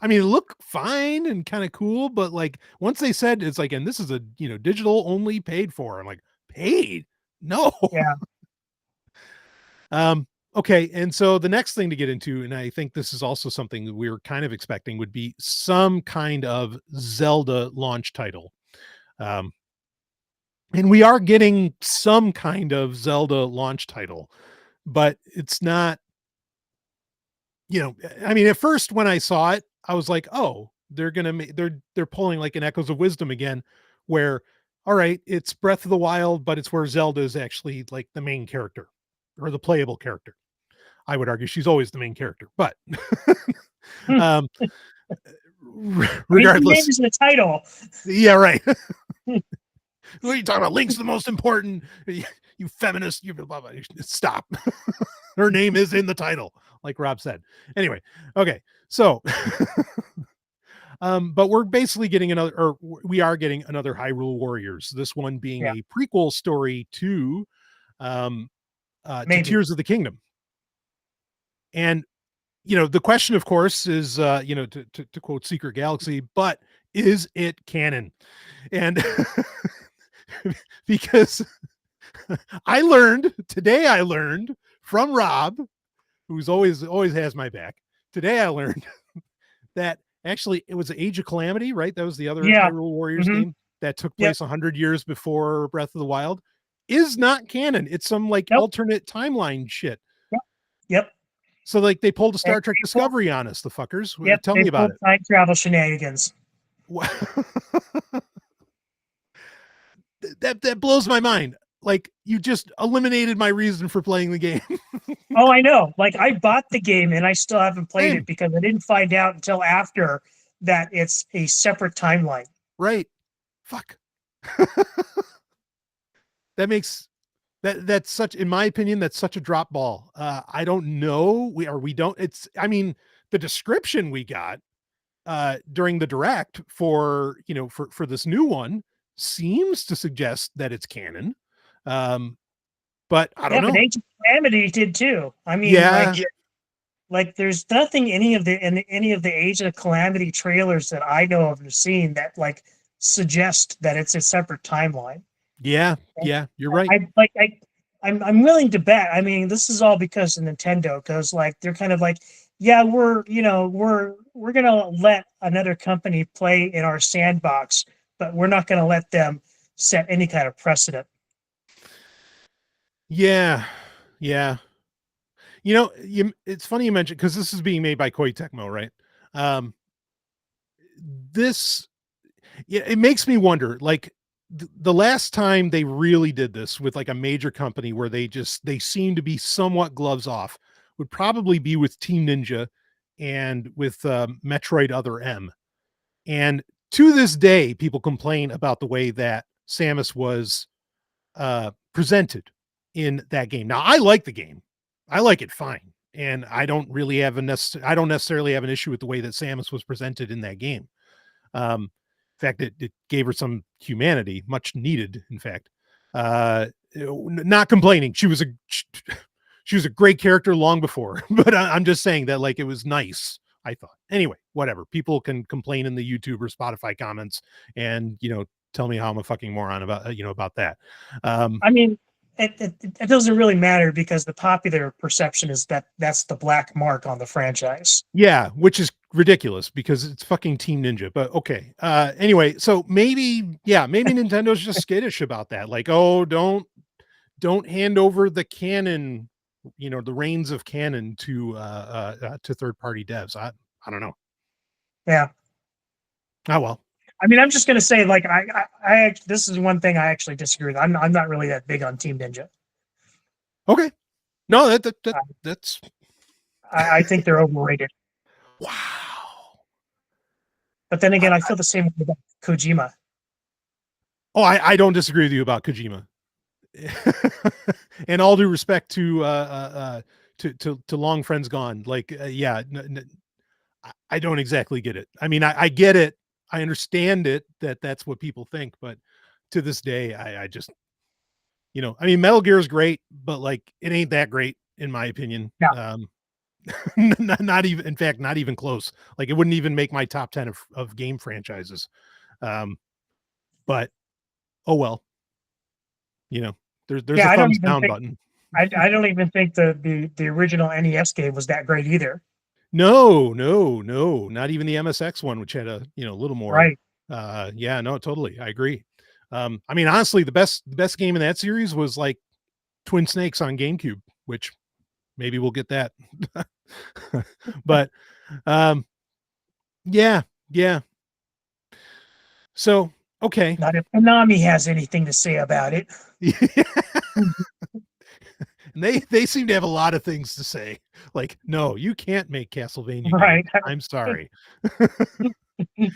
I mean, it looked fine and kind of cool, but like once they said it's like, and this is a digital only paid for, I'm like, paid? No. Yeah. Okay, and so the next thing to get into, and I think this is also something that we were kind of expecting, would be some kind of Zelda launch title. And we are getting some kind of Zelda launch title, but it's not, I mean, at first when I saw it, I was like, oh, they're pulling like an Echoes of Wisdom again, where, all right, it's Breath of the Wild, but it's where Zelda is actually like the main character or the playable character. I would argue she's always the main character, but um, regardless, Name is the title. yeah, right. What are you talking about? Link's the most important. You feminist. You blah, blah, blah. Stop. Her name is in the title, like Rob said. Anyway, okay, so but we're basically getting we are getting another Hyrule Warriors. This one being a prequel story to Tears of the Kingdom. And the question, of course, is to quote Secret Galaxy, but is it canon? And because I learned from Rob, who's always has my back. Today I learned that actually it was Age of Calamity, right? That was the other Hyrule Warriors game that took place 100 years before Breath of the Wild. Is not canon. It's some like alternate timeline shit. Yep. So like they pulled a Star Trek Discovery on us, the fuckers. Yep. Tell me about it. Time travel shenanigans. That blows my mind. Like, you just eliminated my reason for playing the game. Oh, I know. Like, I bought the game and I still haven't played it because I didn't find out until after that it's a separate timeline. Right. Fuck. That's such, in my opinion, that's such a drop ball. I don't know. I mean, the description we got during the direct for this new one seems to suggest that it's canon. But I don't know. But Age of Calamity did too. I mean, like there's nothing any of the Age of Calamity trailers that I know of or seen that like suggest that it's a separate timeline. Yeah, you're right. I'm willing to bet. I mean, this is all because of Nintendo, because like they're kind of like, yeah, we're gonna let another company play in our sandbox, but we're not gonna let them set any kind of precedent. Yeah. It's funny you mentioned, because this is being made by Koei Tecmo, right? It makes me wonder, like the last time they really did this with like a major company where they seem to be somewhat gloves off would probably be with Team Ninja and with Metroid Other M. And to this day, people complain about the way that Samus was presented in that game. Now, I like the game. I like it fine. And I don't really have I don't necessarily have an issue with the way that Samus was presented in that game. In fact, it gave her some humanity, much needed, in fact. Not complaining. She was a great character long before, but I'm just saying that, like, it was nice, I thought. Anyway, whatever. People can complain in the YouTube or Spotify comments and, tell me how I'm a fucking moron about, about that. I mean, it doesn't really matter because the popular perception is that that's the black mark on the franchise. Yeah, which is ridiculous because it's fucking Team Ninja. But okay. Anyway, so maybe Nintendo's just skittish about that. Like, oh, don't hand over the canon, the reins of canon to third-party devs. I don't know. Yeah. Oh well. I mean, I'm just gonna say, like, I this is one thing I actually disagree with. I'm not really that big on Team Ninja. Okay. No, that's. I think they're overrated. Wow. But then again, I feel the same way about Kojima. Oh, I don't disagree with you about Kojima. And all due respect to long friends gone, like, I don't exactly get it. I mean, I get it. I understand it, that's what people think, but to this day, I just, I mean, Metal Gear is great, but like, it ain't that great in my opinion. Yeah. Not even, in fact, not even close. Like, it wouldn't even make my top 10 of game franchises. But oh well, there's a thumbs down button. I don't even think the original NES game was that great either. No, not even the MSX one, which had a little more. Right. Yeah, no, totally, I agree. I mean, honestly, the best game in that series was like Twin Snakes on GameCube, which maybe we'll get that. But yeah. So okay. Not if Konami has anything to say about it. And they seem to have a lot of things to say. Like, no, you can't make Castlevania. Right. I'm sorry. We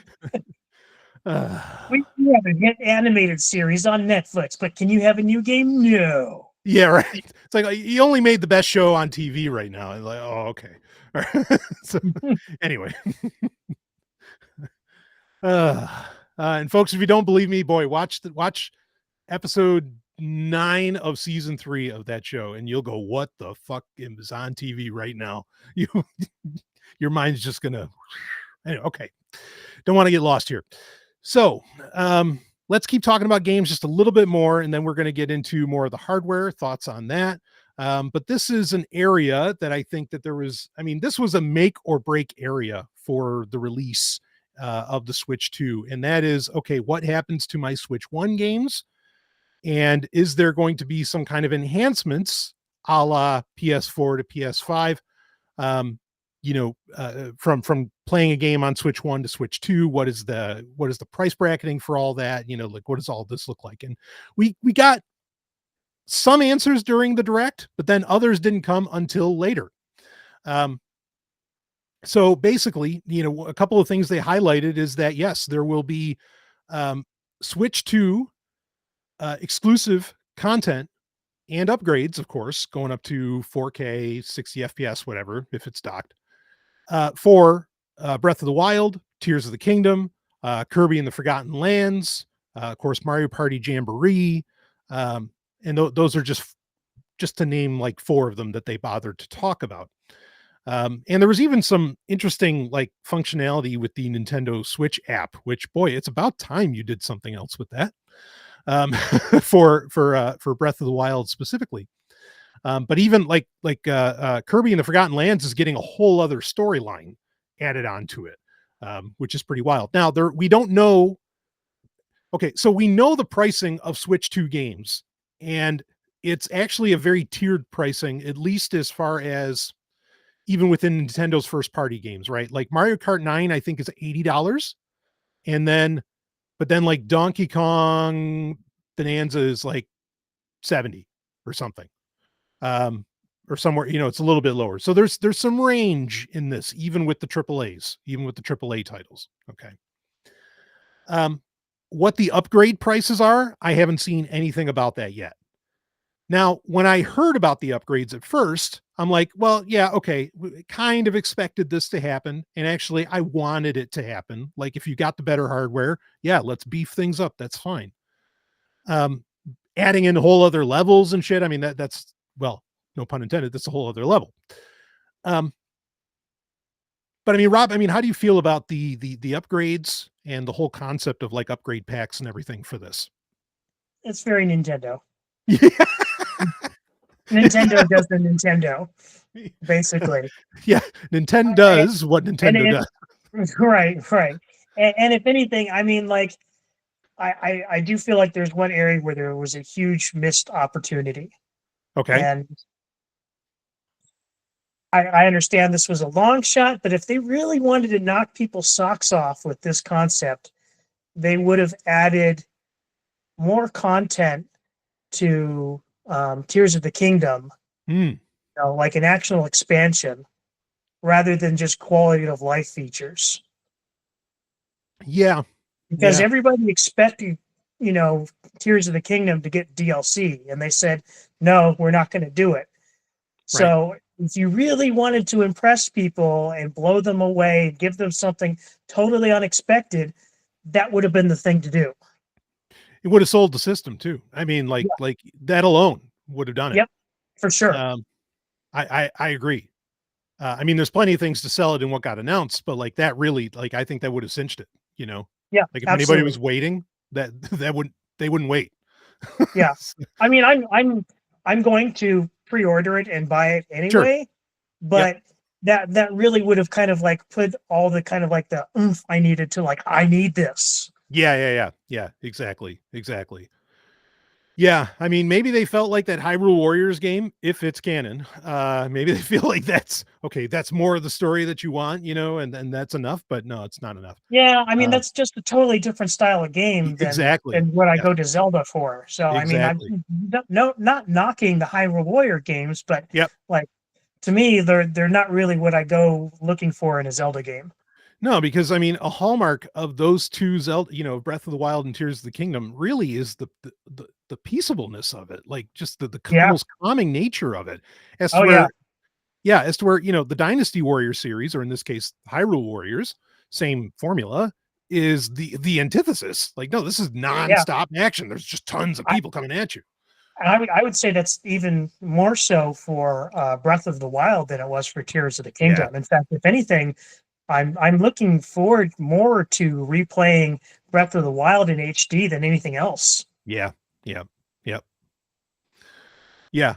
have a hit animated series on Netflix, but can you have a new game? No. Yeah, right. It's like, you only made the best show on TV right now. And like, oh, okay. So anyway. And folks, if you don't believe me, boy, watch episode 9 of season 3 of that show, and you'll go, what the fuck is on TV right now? Your mind's just gonna. Anyway, okay. Don't want to get lost here. So let's keep talking about games just a little bit more, and then we're going to get into more of the hardware thoughts on that. But this is an area that I think that this was a make or break area for the release of the Switch 2. And that is, okay, what happens to my Switch 1 games? And is there going to be some kind of enhancements a la PS4 to PS5? From playing a game on Switch 1 to Switch 2, what is the price bracketing for all that? Like, what does all this look like? And we got some answers during the direct, but then others didn't come until later. So basically, a couple of things they highlighted is that, yes, there will be Switch 2 exclusive content and upgrades, of course, going up to 4K, 60 FPS, whatever, if it's docked, for Breath of the Wild, Tears of the Kingdom, Kirby and the Forgotten Lands, of course, Mario Party Jamboree, and those are just to name like 4 of them that they bothered to talk about. And there was even some interesting like functionality with the Nintendo Switch app, which, boy, it's about time you did something else with that. For Breath of the Wild specifically. But even like Kirby and the Forgotten Lands is getting a whole other storyline added onto it, which is pretty wild. Now we don't know. Okay, so we know the pricing of Switch 2 games, and it's actually a very tiered pricing, at least as far as even within Nintendo's first party games, right? Like Mario Kart 9, I think, is $80. But then like Donkey Kong Bonanza is like 70 or something. Or somewhere, it's a little bit lower. So there's some range in this, even with the AAAs, even with the AAA titles. Okay. What the upgrade prices are, I haven't seen anything about that yet. Now, when I heard about the upgrades at first, I'm like, well, yeah, okay, kind of expected this to happen. And actually, I wanted it to happen. Like, if you got the better hardware, yeah, let's beef things up. That's fine. Adding in whole other levels and shit. I mean, that's, well, no pun intended. That's a whole other level. But I mean, Rob, I mean, how do you feel about the upgrades and the whole concept of like upgrade packs and everything for this? It's very Nintendo. Yeah. Nintendo does the Nintendo, basically. Yeah, Nintendo does what Nintendo does. Right. And if anything, I mean, like, I do feel like there's one area where there was a huge missed opportunity. Okay. And I understand this was a long shot, but if they really wanted to knock people's socks off with this concept, they would have added more content to Tears of the Kingdom, you know, like an actual expansion, rather than just quality of life features. Yeah. Because everybody expected, you know, Tears of the Kingdom to get DLC, and they said, no, we're not going to do it. So if you really wanted to impress people and blow them away, give them something totally unexpected, that would have been the thing to do. It would have sold the system too. I mean, like that alone would have done it. Yep, for sure. I agree. I mean, there's plenty of things to sell it in what got announced, but like that really, like, I think that would have cinched it, you know? Yeah. Like if anybody was waiting, they wouldn't wait. Yeah. I mean, I'm going to pre-order it and buy it anyway, but that really would have kind of like put all the kind of like the oomph I needed to, like, I need this. Yeah. Exactly. Yeah, I mean, maybe they felt like that Hyrule Warriors game, if it's canon, maybe they feel like that's okay. That's more of the story that you want, you know, and that's enough. But no, it's not enough. Yeah, I mean, that's just a totally different style of game than what I go to Zelda for. So exactly. I mean, not knocking the Hyrule Warrior games, but like, to me, they're not really what I go looking for in a Zelda game. No, because I mean, a hallmark of those two Zelda, you know, Breath of the Wild and Tears of the Kingdom, really is the peaceableness of it, like just the most calming nature of it. As to where, you know, the Dynasty Warrior series, or in this case, Hyrule Warriors, same formula, is the antithesis. Like, no, this is non-stop action. There's just tons of people coming at you. And I would say that's even more so for Breath of the Wild than it was for Tears of the Kingdom. Yeah. In fact, if anything, I'm looking forward more to replaying Breath of the Wild in HD than anything else. Yeah,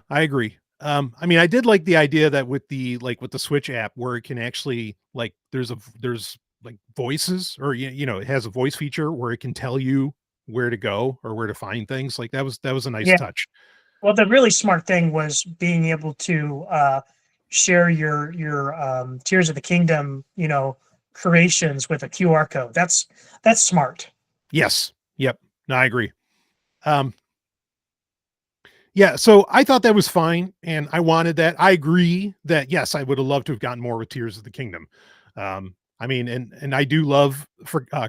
I agree. I mean, I did like the idea that with the Switch app, where it can actually, like, there's like voices, or you know, it has a voice feature where it can tell you where to go or where to find things. Like that was a nice touch. Well, the really smart thing was being able to share your Tears of the Kingdom, you know, creations with a QR code. That's smart. Yes. Yep. No, I agree. Yeah, so I thought that was fine, and I wanted that. I agree that, yes, I would have loved to have gotten more with Tears of the Kingdom. I mean, and I do love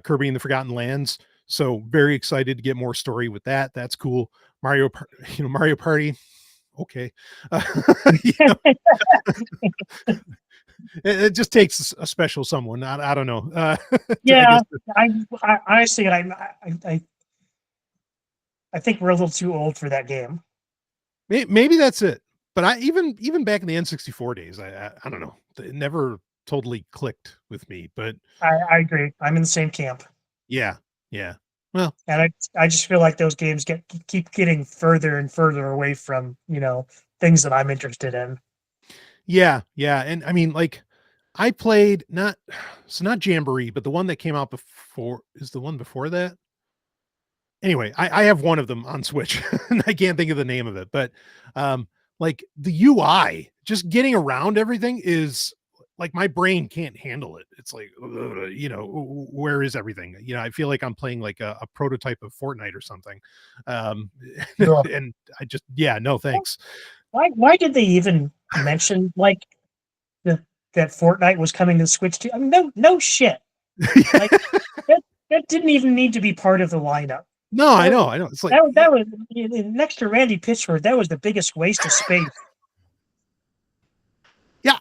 Kirby and the Forgotten Lands, so very excited to get more story with that. That's cool. Mario Party. Okay. It just takes a special someone. I don't know. I honestly, I think we're a little too old for that game. Maybe that's it. But I even back in the N64 days, I don't know. It never totally clicked with me. But I agree. I'm in the same camp. Yeah. Well, and I just feel like those games keep getting further and further away from, you know, things that I'm interested in. Yeah. And I mean, like, I played not Jamboree, but the one that came out before is the one before that. Anyway, I have one of them on Switch and I can't think of the name of it, but like the UI, just getting around everything is like, my brain can't handle it. It's like, you know, where is everything? You know, I feel like I'm playing like a prototype of Fortnite or something. And I just, no, thanks. Why did they even mention like that Fortnite was coming to Switch too? I mean, no shit. Like, That didn't even need to be part of the lineup. No, I know. It's like that was next to Randy Pitchford. That was the biggest waste of space. yeah.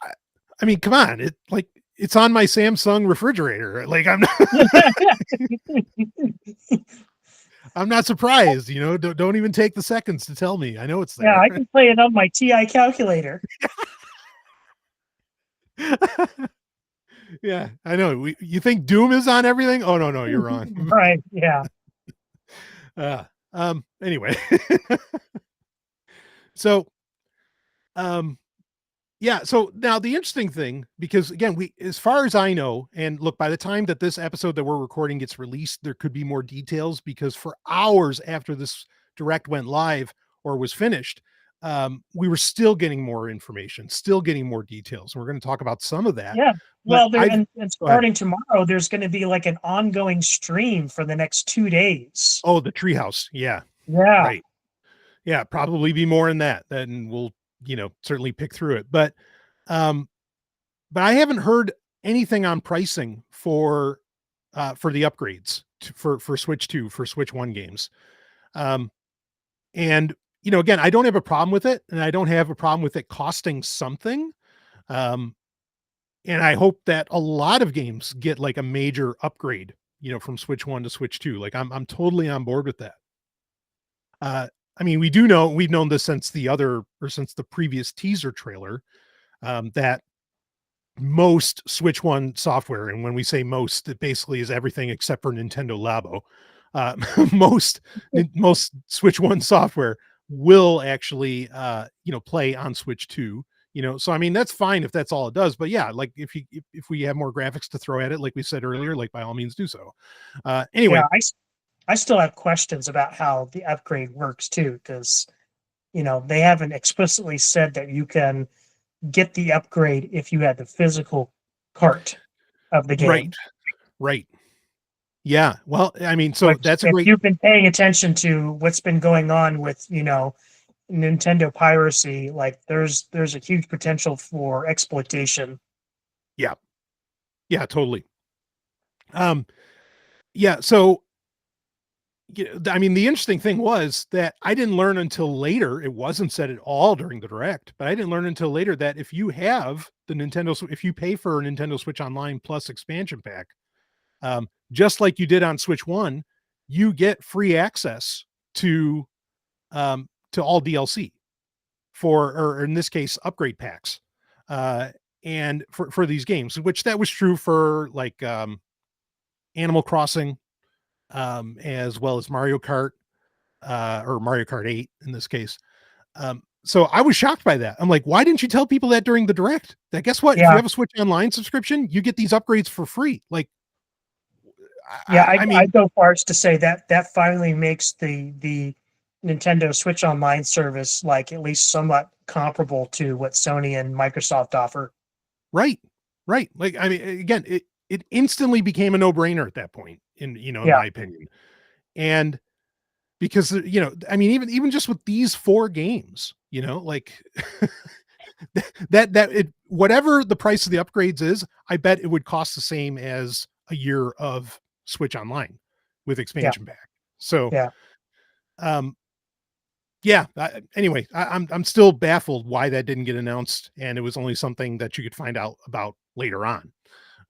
I mean, come on. It's on my Samsung refrigerator. Like I'm not surprised. Don't even take the seconds to tell me. I know it's there. Yeah, I can play it on my TI calculator. Yeah, I know. You think Doom is on everything? Oh no, you're wrong. Right? Yeah. Anyway. So, yeah. So now the interesting thing, because again, as far as I know, and look, by the time that this episode that we're recording gets released, there could be more details, because for hours after this direct went live or was finished, we were still getting more information, still getting more details. We're going to talk about some of that. Yeah. Well, and starting tomorrow, there's going to be like an ongoing stream for the next 2 days. Oh, the Treehouse. Yeah. Yeah. Right. Yeah. Probably be more in that. Then we'll, certainly pick through it. But I haven't heard anything on pricing for the upgrades for Switch 2, for Switch 1 games. And, again, I don't have a problem with it, and I don't have a problem with it costing something. And I hope that a lot of games get like a major upgrade, from Switch 1 to Switch 2. Like I'm totally on board with that. I mean, we've known this since since the previous teaser trailer, that most Switch 1 software, and when we say most, it basically is everything except for Nintendo Labo. Most Switch 1 software will actually, play on Switch 2. So I mean, that's fine if that's all it does. But yeah, like if we have more graphics to throw at it, like we said earlier, like by all means do so. Anyway, yeah, I still have questions about how the upgrade works too, because they haven't explicitly said that you can get the upgrade if you had the physical cart of the game. Right. Yeah. Well, I mean, so that's a great. If you've been paying attention to what's been going on with Nintendo piracy, like there's a huge potential for exploitation. Yeah, totally. Yeah. So, I mean, the interesting thing was that I didn't learn until later. It wasn't said at all during the direct, but I didn't learn until later that if you have if you pay for a Nintendo Switch Online Plus expansion pack, just like you did on Switch 1, you get free access to all DLC or in this case, upgrade packs. And for these games, which that was true for like Animal Crossing, as well as Mario Kart, or Mario Kart 8 in this case. So I was shocked by that. I'm like, why didn't you tell people that during the direct? That guess what? Yeah. If you have a Switch Online subscription, you get these upgrades for free. Like, yeah, I mean, I go far as to say that finally makes the Nintendo Switch Online service like at least somewhat comparable to what Sony and Microsoft offer. Right. Like, I mean, again, it instantly became a no-brainer at that point, in my opinion. And because, I mean, even just with these 4 games, like whatever the price of the upgrades is, I bet it would cost the same as a year of Switch Online with expansion pack. So, anyway, I'm still baffled why that didn't get announced, and it was only something that you could find out about later on.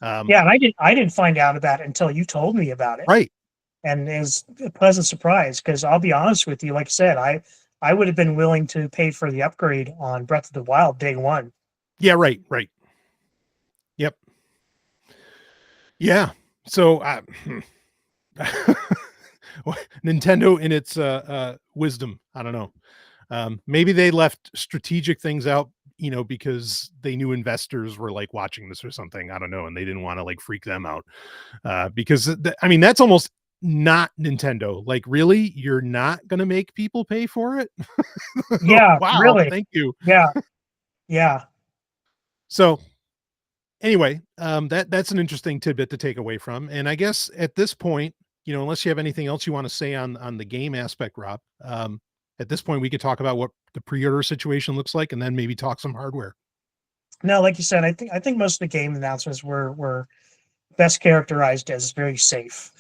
And I didn't find out about it until you told me about it. Right. And it was a pleasant surprise, because I'll be honest with you, like I said, I would have been willing to pay for the upgrade on Breath of the Wild day one. Yeah, right. Yep. Yeah. So Nintendo in its wisdom, I don't know. Maybe they left strategic things out, because they knew investors were like watching this or something. I don't know. And they didn't want to like freak them out. Because I mean, that's almost not Nintendo. Like, really, you're not going to make people pay for it? Yeah. Wow. Really? Thank you. Yeah. So anyway, that's an interesting tidbit to take away from. And I guess at this point, unless you have anything else you want to say on the game aspect, Rob, at this point we could talk about what the pre-order situation looks like, and then maybe talk some hardware. No, like you said, I think most of the game announcements were best characterized as very safe.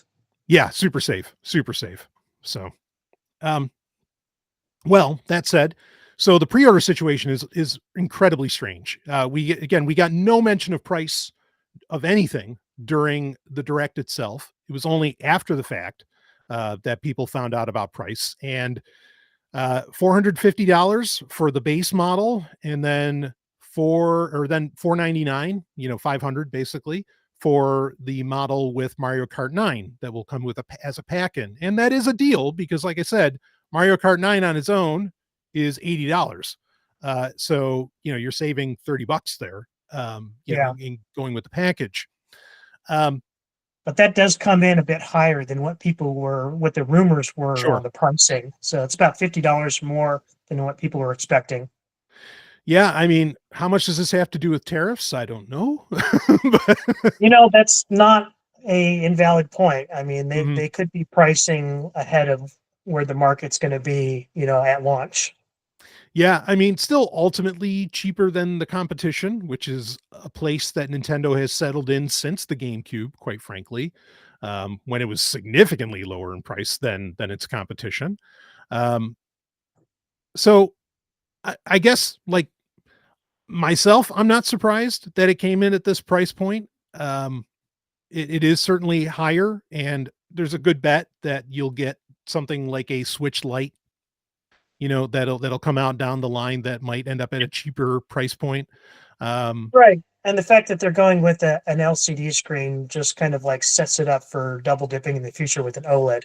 Yeah, super safe, super safe. So, um, well, that said, so the pre-order situation is incredibly strange. We got no mention of price of anything during the direct itself. It was only after the fact that people found out about price, and $450 for the base model, and then $499, 500 basically for the model with Mario Kart 9 that will come with as a pack-in. And that is a deal because, like I said, Mario Kart 9 on its own is $80. So, you're saving $30 there, Yeah. in going with the package. Um, But that does come in a bit higher than what the rumors were sure. on the pricing. So it's about $50 more than what people were expecting. Yeah, I mean, how much does this have to do with tariffs? I don't know. But, That's not a invalid point. I mean, mhm. they could be pricing ahead of where the market's going to be, at launch. Yeah, I mean, still ultimately cheaper than the competition, which is a place that Nintendo has settled in since the GameCube, quite frankly, when it was significantly lower in price than its competition. Um, so I guess, like myself, I'm not surprised that it came in at this price point. It is certainly higher, and there's a good bet that you'll get something like a Switch Lite, that'll come out down the line that might end up at a cheaper price point. Right. And the fact that they're going with an LCD screen just kind of like sets it up for double dipping in the future with an OLED.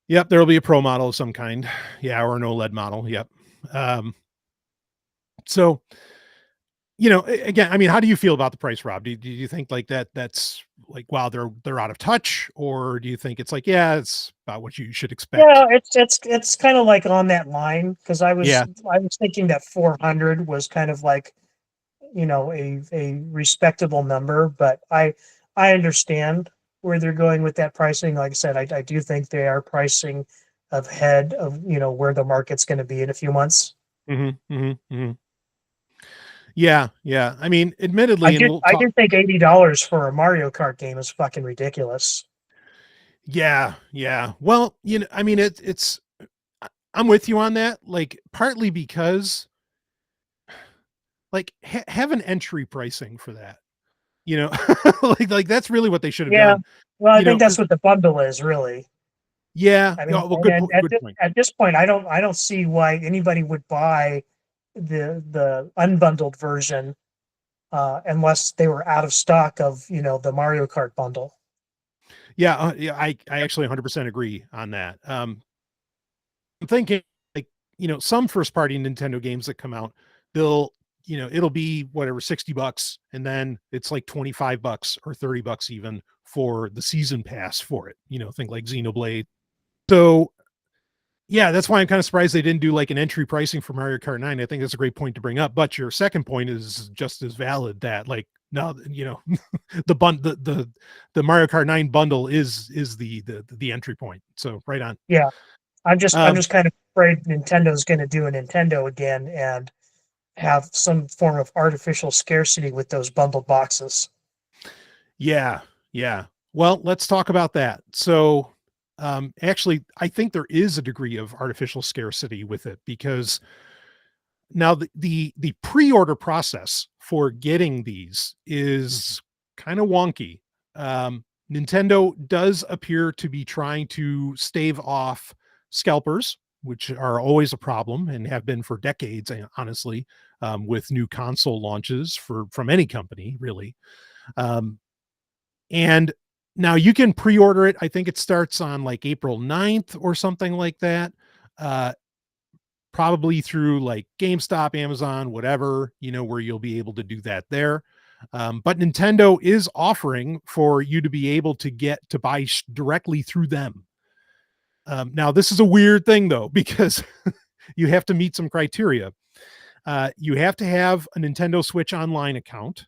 Yep, there'll be a pro model of some kind. Yeah, or an OLED model. Yep. Um, so, again, I mean, how do you feel about the price, Rob? Do you think like that's like, wow, they're out of touch, or do you think it's like, yeah, it's about what you should expect? Yeah, it's kind of like on that line because Yeah. I was thinking that 400 was kind of like, a respectable number, but I understand where they're going with that pricing. Like I said, I do think they are pricing ahead of, where the market's going to be in a few months. Yeah. Yeah. I mean, admittedly, and we'll I talk. do think $80 for a Mario Kart game is fucking ridiculous. Yeah. Yeah. Well, I mean, I'm with you on that. Like, partly because, like, have an entry pricing for that, like that's really what they should have Yeah. done, Well, I think that's 'cause what the bundle is really. yeah. I mean, Yeah, well, and good point. at this point, I don't see why anybody would buy the unbundled version unless they were out of stock of the Mario Kart bundle. Yeah, yeah, I actually 100% agree on that. I'm thinking, like, some first party Nintendo games that come out, they'll, it'll be whatever, $60, and then it's like $25 or $30 even for the season pass for it. Think like Xenoblade. So yeah, that's why I'm kind of surprised they didn't do like an entry pricing for Mario Kart 9. I think that's a great point to bring up. But your second point is just as valid, that like, no, the Mario Kart 9 bundle is the entry point. So right on. Yeah, I'm Um, just kind of afraid Nintendo's going to do a Nintendo again and have some form of artificial scarcity with those bundled boxes. yeah, yeah. Well, let's talk about that. So actually, I think there is a degree of artificial scarcity with it, because now the pre-order process for getting these is kind of wonky. Nintendo does appear to be trying to stave off scalpers, which are always a problem and have been for decades, honestly, with new console launches from any company, really. Um, and now you can pre-order it. I think it starts on like April 9th or something like that. Uh, Probably through like GameStop, Amazon, whatever, where you'll be able to do that there. But Nintendo is offering for you to be able to get to buy directly through them. Now, this is a weird thing though, because you have to meet some criteria. You have to have a Nintendo Switch Online account.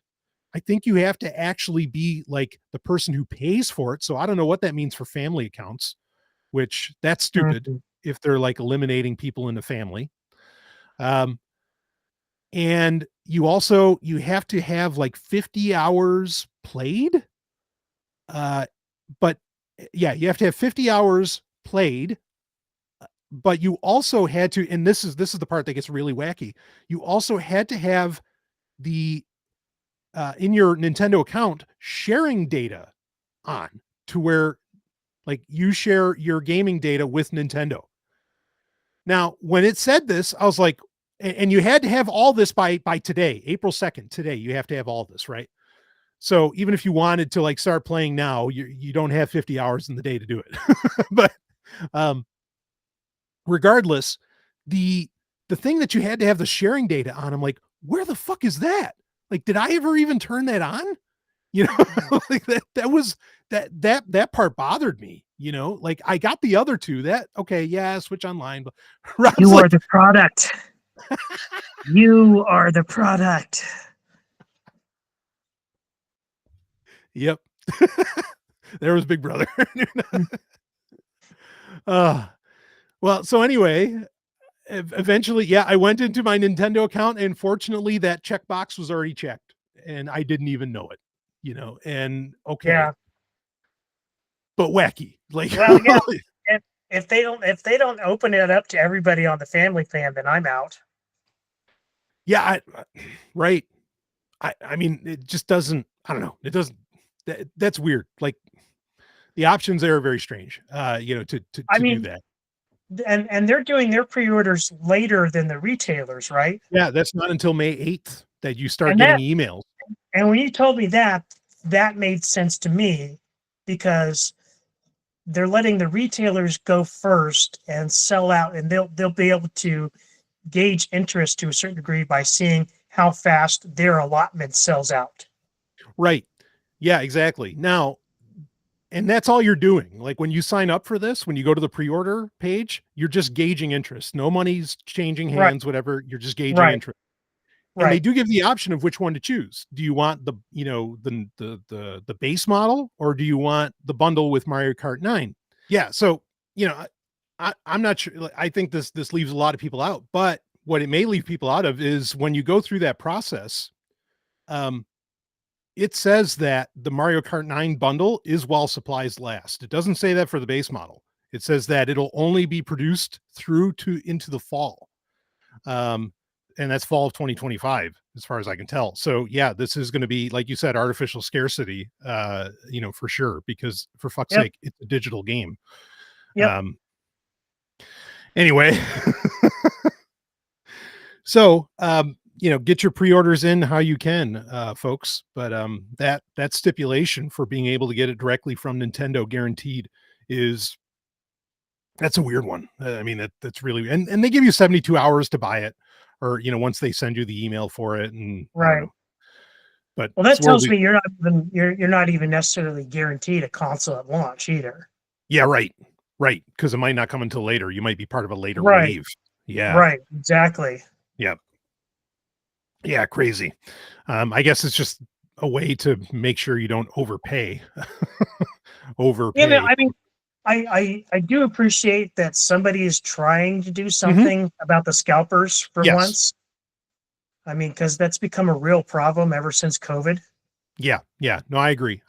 I think you have to actually be like the person who pays for it. So I don't know what that means for family accounts, which that's stupid Mhm. if they're like eliminating people in the family. Um, and you have to have like 50 hours played. But yeah, you have to have 50 hours played, but you also had to, and this is the part that gets really wacky. You also had to have the in your Nintendo account sharing data on, to where like you share your gaming data with Nintendo. Now, when it said this, I was like, and you had to have all this by today, April 2nd, today, you have to have all this, right? So even if you wanted to like start playing now, you don't have 50 hours in the day to do it. But regardless, the thing that you had to have the sharing data on, I'm like, where the fuck is that? Like, did I ever even turn that on? You know, like that part bothered me, you know, like I got the other two that, okay, yeah, switch online, but Rob's You like, are the product. You are the product. yep. There was Big Brother. Well, so anyway, eventually, yeah, I went into my Nintendo account, and fortunately that checkbox was already checked and I didn't even know it, you know, and okay. Yeah. But wacky. Like, Well, yeah. If they don't open it up to everybody on the family plan, then I'm out. Yeah, right. I mean, it just doesn't, I don't know. It doesn't, that's weird. Like the options there are very strange, you know, to do that. And they're doing their pre-orders later than the retailers, right? Yeah, that's not until May 8th that you start getting emails. And when you told me that, that made sense to me, because they're letting the retailers go first and sell out, and they'll be able to gauge interest to a certain degree by seeing how fast their allotment sells out. Right. Yeah, exactly. Now, and that's all you're doing. Like when you sign up for this, when you go to the pre-order page, you're just gauging interest. No money's changing hands, whatever. You're just gauging interest. And they do give the option of which one to choose. Do you want the, you know, the base model, or do you want the bundle with Mario Kart 9? Yeah. So, you know, I'm not sure. I think this leaves a lot of people out, but what it may leave people out of is when you go through that process, it says that the Mario Kart 9 bundle is while supplies last. It doesn't say that for the base model. It says that it'll only be produced into the fall. And that's fall of 2025, as far as I can tell. So yeah, this is going to be, like you said, artificial scarcity, you know, for sure, because for fuck's sake, it's a digital game. Anyway, so, you know, get your pre-orders in how you can, folks. But that stipulation for being able to get it directly from Nintendo guaranteed that's a weird one. I mean, that's really, and they give you 72 hours to buy it, or, you know, once they send you the email for it. And right. But well, that tells me you're not even necessarily guaranteed a console at launch either. Yeah, right. Because it might not come until later. You might be part of a later wave. Yeah. Right. Exactly. Yeah. Yeah. Crazy. I guess it's just a way to make sure you don't overpay. Yeah, I mean, I do appreciate that somebody is trying to do something about the scalpers for once. I mean, because that's become a real problem ever since COVID. Yeah. No, I agree.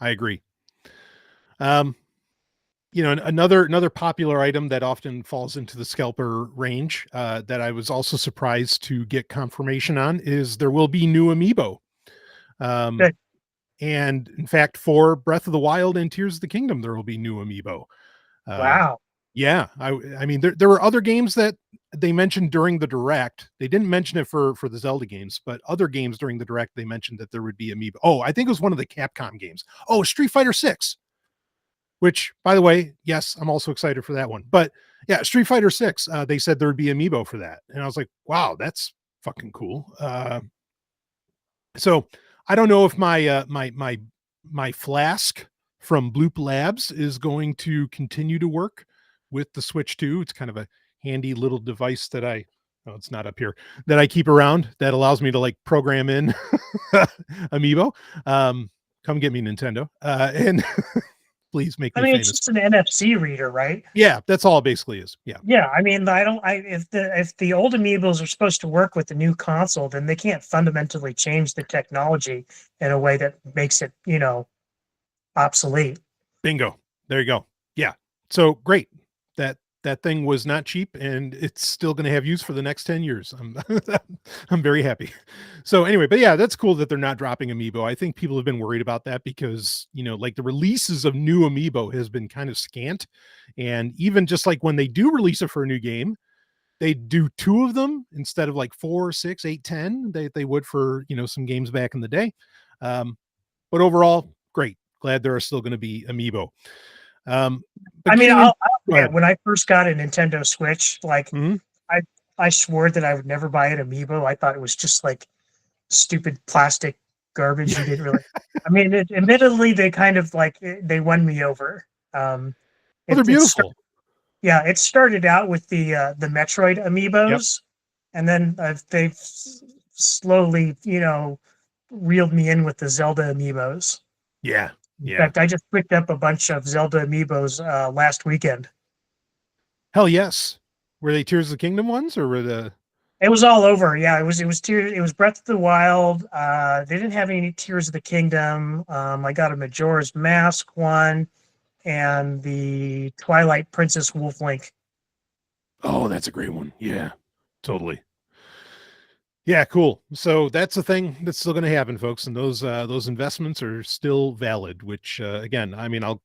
You know, another popular item that often falls into the scalper range, that I was also surprised to get confirmation on, is there will be new amiibo. And in fact, for Breath of the Wild and Tears of the Kingdom, there will be new amiibo. Wow. Yeah. I mean, there were other games that they mentioned during the Direct. They didn't mention it for the Zelda games, but other games during the Direct, they mentioned that there would be amiibo. Oh, I think it was one of the Capcom games. Oh, Street Fighter 6, which, by the way, yes, I'm also excited for that one. But yeah, Street Fighter 6, they said there would be amiibo for that. And I was like, wow, that's fucking cool. So I don't know if my my flask from Bloop Labs is going to continue to work with the Switch 2. It's kind of a handy little device that it's not up here, that I keep around, that allows me to like program in amiibo. Come get me, Nintendo. And please make me famous. It's just an NFC reader, right? Yeah, that's all it basically is. Yeah. Yeah, I mean, if the old amiibos are supposed to work with the new console, then they can't fundamentally change the technology in a way that makes it, you know, obsolete. Bingo. There you go. Yeah. So great. That thing was not cheap, and it's still going to have use for the next 10 years. I'm very happy. So anyway, but yeah, that's cool that they're not dropping amiibo. I think people have been worried about that because, like the releases of new amiibo has been kind of scant. And even just like when they do release it for a new game, they do 2 of them instead of like 4, 6, 8, 10. They would for, some games back in the day. But overall, great. Glad there are still going to be amiibo. But I mean, getting when I first got a Nintendo Switch, like Mhm. I swore that I would never buy an amiibo. I thought it was just like stupid plastic garbage. You didn't really. I mean, admittedly, they kind of like they won me over. Well, they're beautiful. It started out with the Metroid Yep. amiibos, and then they've slowly, reeled me in with the Zelda amiibos. Yeah. In Yeah. fact, I just picked up a bunch of Zelda amiibos last weekend. Hell yes. Were they Tears of the Kingdom ones or were the It was all over. Yeah, it was Breath of the Wild. They didn't have any Tears of the Kingdom. I got a Majora's Mask one and the Twilight Princess Wolf Link. Oh, that's a great one. Yeah. Totally. Yeah, cool. So that's the thing that's still going to happen, folks, and those investments are still valid, which again, I mean, I'll,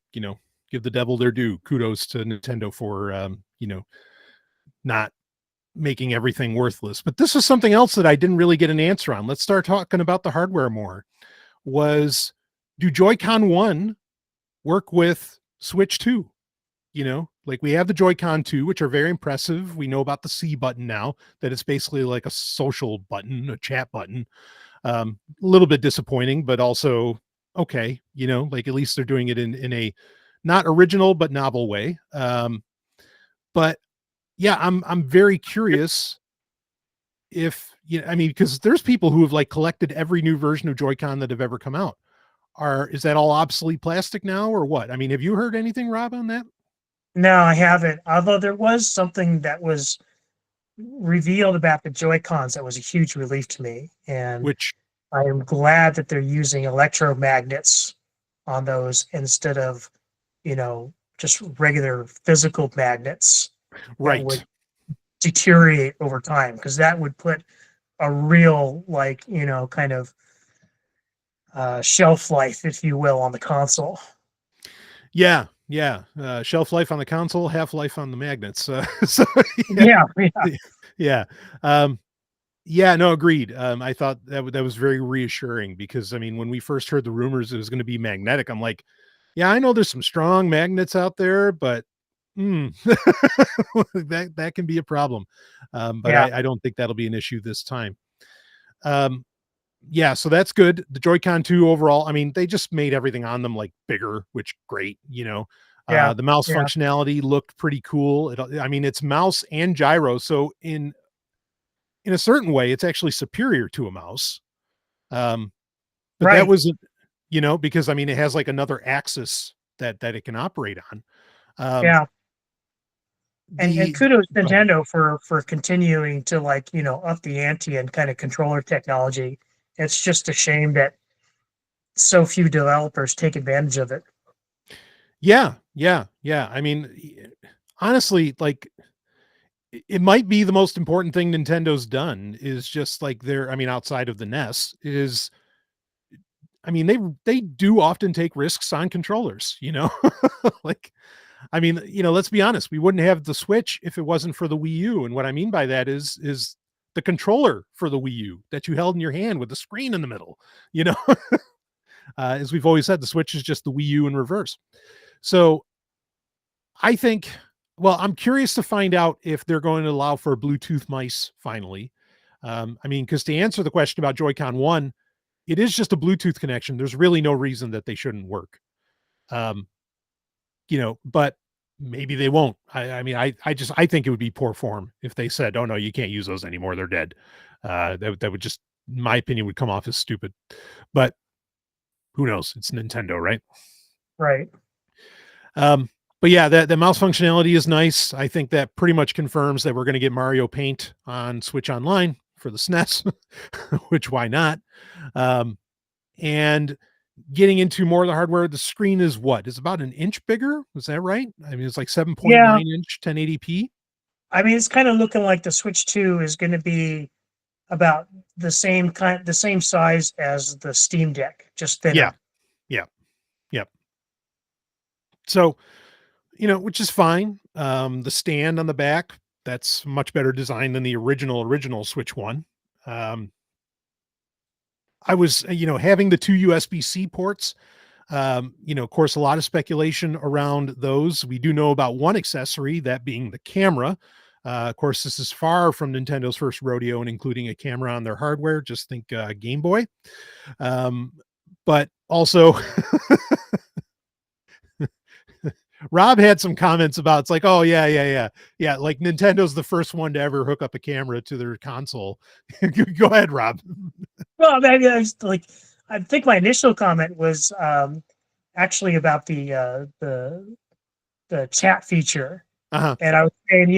give the devil their due. Kudos to Nintendo for not making everything worthless. But this is something else that I didn't really get an answer on. Let's start talking about the hardware more. Do Joy-Con 1 work with Switch 2? Like we have the Joy-Con 2, which are very impressive. We know about the C button now, that it's basically like a social button, a chat button. A little bit disappointing, but also okay, like at least they're doing it in a not original but novel way. But yeah, I'm very curious if because there's people who have like collected every new version of Joy-Con that have ever come out. Is that all obsolete plastic now or what? I mean, have you heard anything, Rob, on that? No, I haven't. Although there was something that was revealed about the Joy-Cons that was a huge relief to me. And Which I am glad that they're using electromagnets on those instead of, just regular physical magnets that right. would deteriorate over time, because that would put a real, like, kind of shelf life, if you will, on the console. Yeah. Shelf life on the console, half life on the magnets. So Yeah. yeah. No, agreed. I thought that was very reassuring because when we first heard the rumors it was going to be magnetic, I'm like, yeah, I know there's some strong magnets out there, but that can be a problem. But Yeah. I don't think that'll be an issue this time. Yeah, so that's good. The Joy-Con 2 overall, they just made everything on them like bigger, which great, Yeah. The mouse Yeah. functionality looked pretty cool. It's mouse and gyro, so in a certain way, it's actually superior to a mouse. But Right. that wasn't, because it has like another axis that it can operate on. Yeah. And kudos Nintendo for continuing to up the ante and kind of controller technology. It's just a shame that so few developers take advantage of it. Yeah. Honestly, like it might be the most important thing Nintendo's done is just like outside of the NES is, they do often take risks on controllers, like, let's be honest, we wouldn't have the Switch if it wasn't for the Wii U. And what I mean by that is the controller for the Wii U that you held in your hand with the screen in the middle, as we've always said, the Switch is just the Wii U in reverse. So I think, I'm curious to find out if they're going to allow for Bluetooth mice finally. Because to answer the question about Joy-Con 1, it is just a Bluetooth connection. There's really no reason that they shouldn't work. But maybe they won't. I think it would be poor form if they said, "Oh no, you can't use those anymore. They're dead." That would just, in my opinion, would come off as stupid. But who knows? It's Nintendo, right? Right. But yeah, the mouse functionality is nice. I think that pretty much confirms that we're going to get Mario Paint on Switch Online for the SNES, which why not? And getting into more of the hardware, the screen is what? It's about an inch bigger. Was that right? I mean, it's like 7.9 Yeah. inch 1080p. I mean, it's kind of looking like the Switch 2 is going to be about the same size as the Steam Deck, just thinner. Yeah. Yeah. Yep. So, which is fine. The stand on the back, that's much better design than the original Switch 1. I was, having the two USB-C ports, of course, a lot of speculation around those. We do know about one accessory, that being the camera. Of course, this is far from Nintendo's first rodeo in including a camera on their hardware. Just think Game Boy. But also, Rob had some comments about, it's like, oh, yeah. Like Nintendo's the first one to ever hook up a camera to their console. Go ahead, Rob. Well, I think my initial comment was actually about the chat feature. Uh-huh. And I was saying,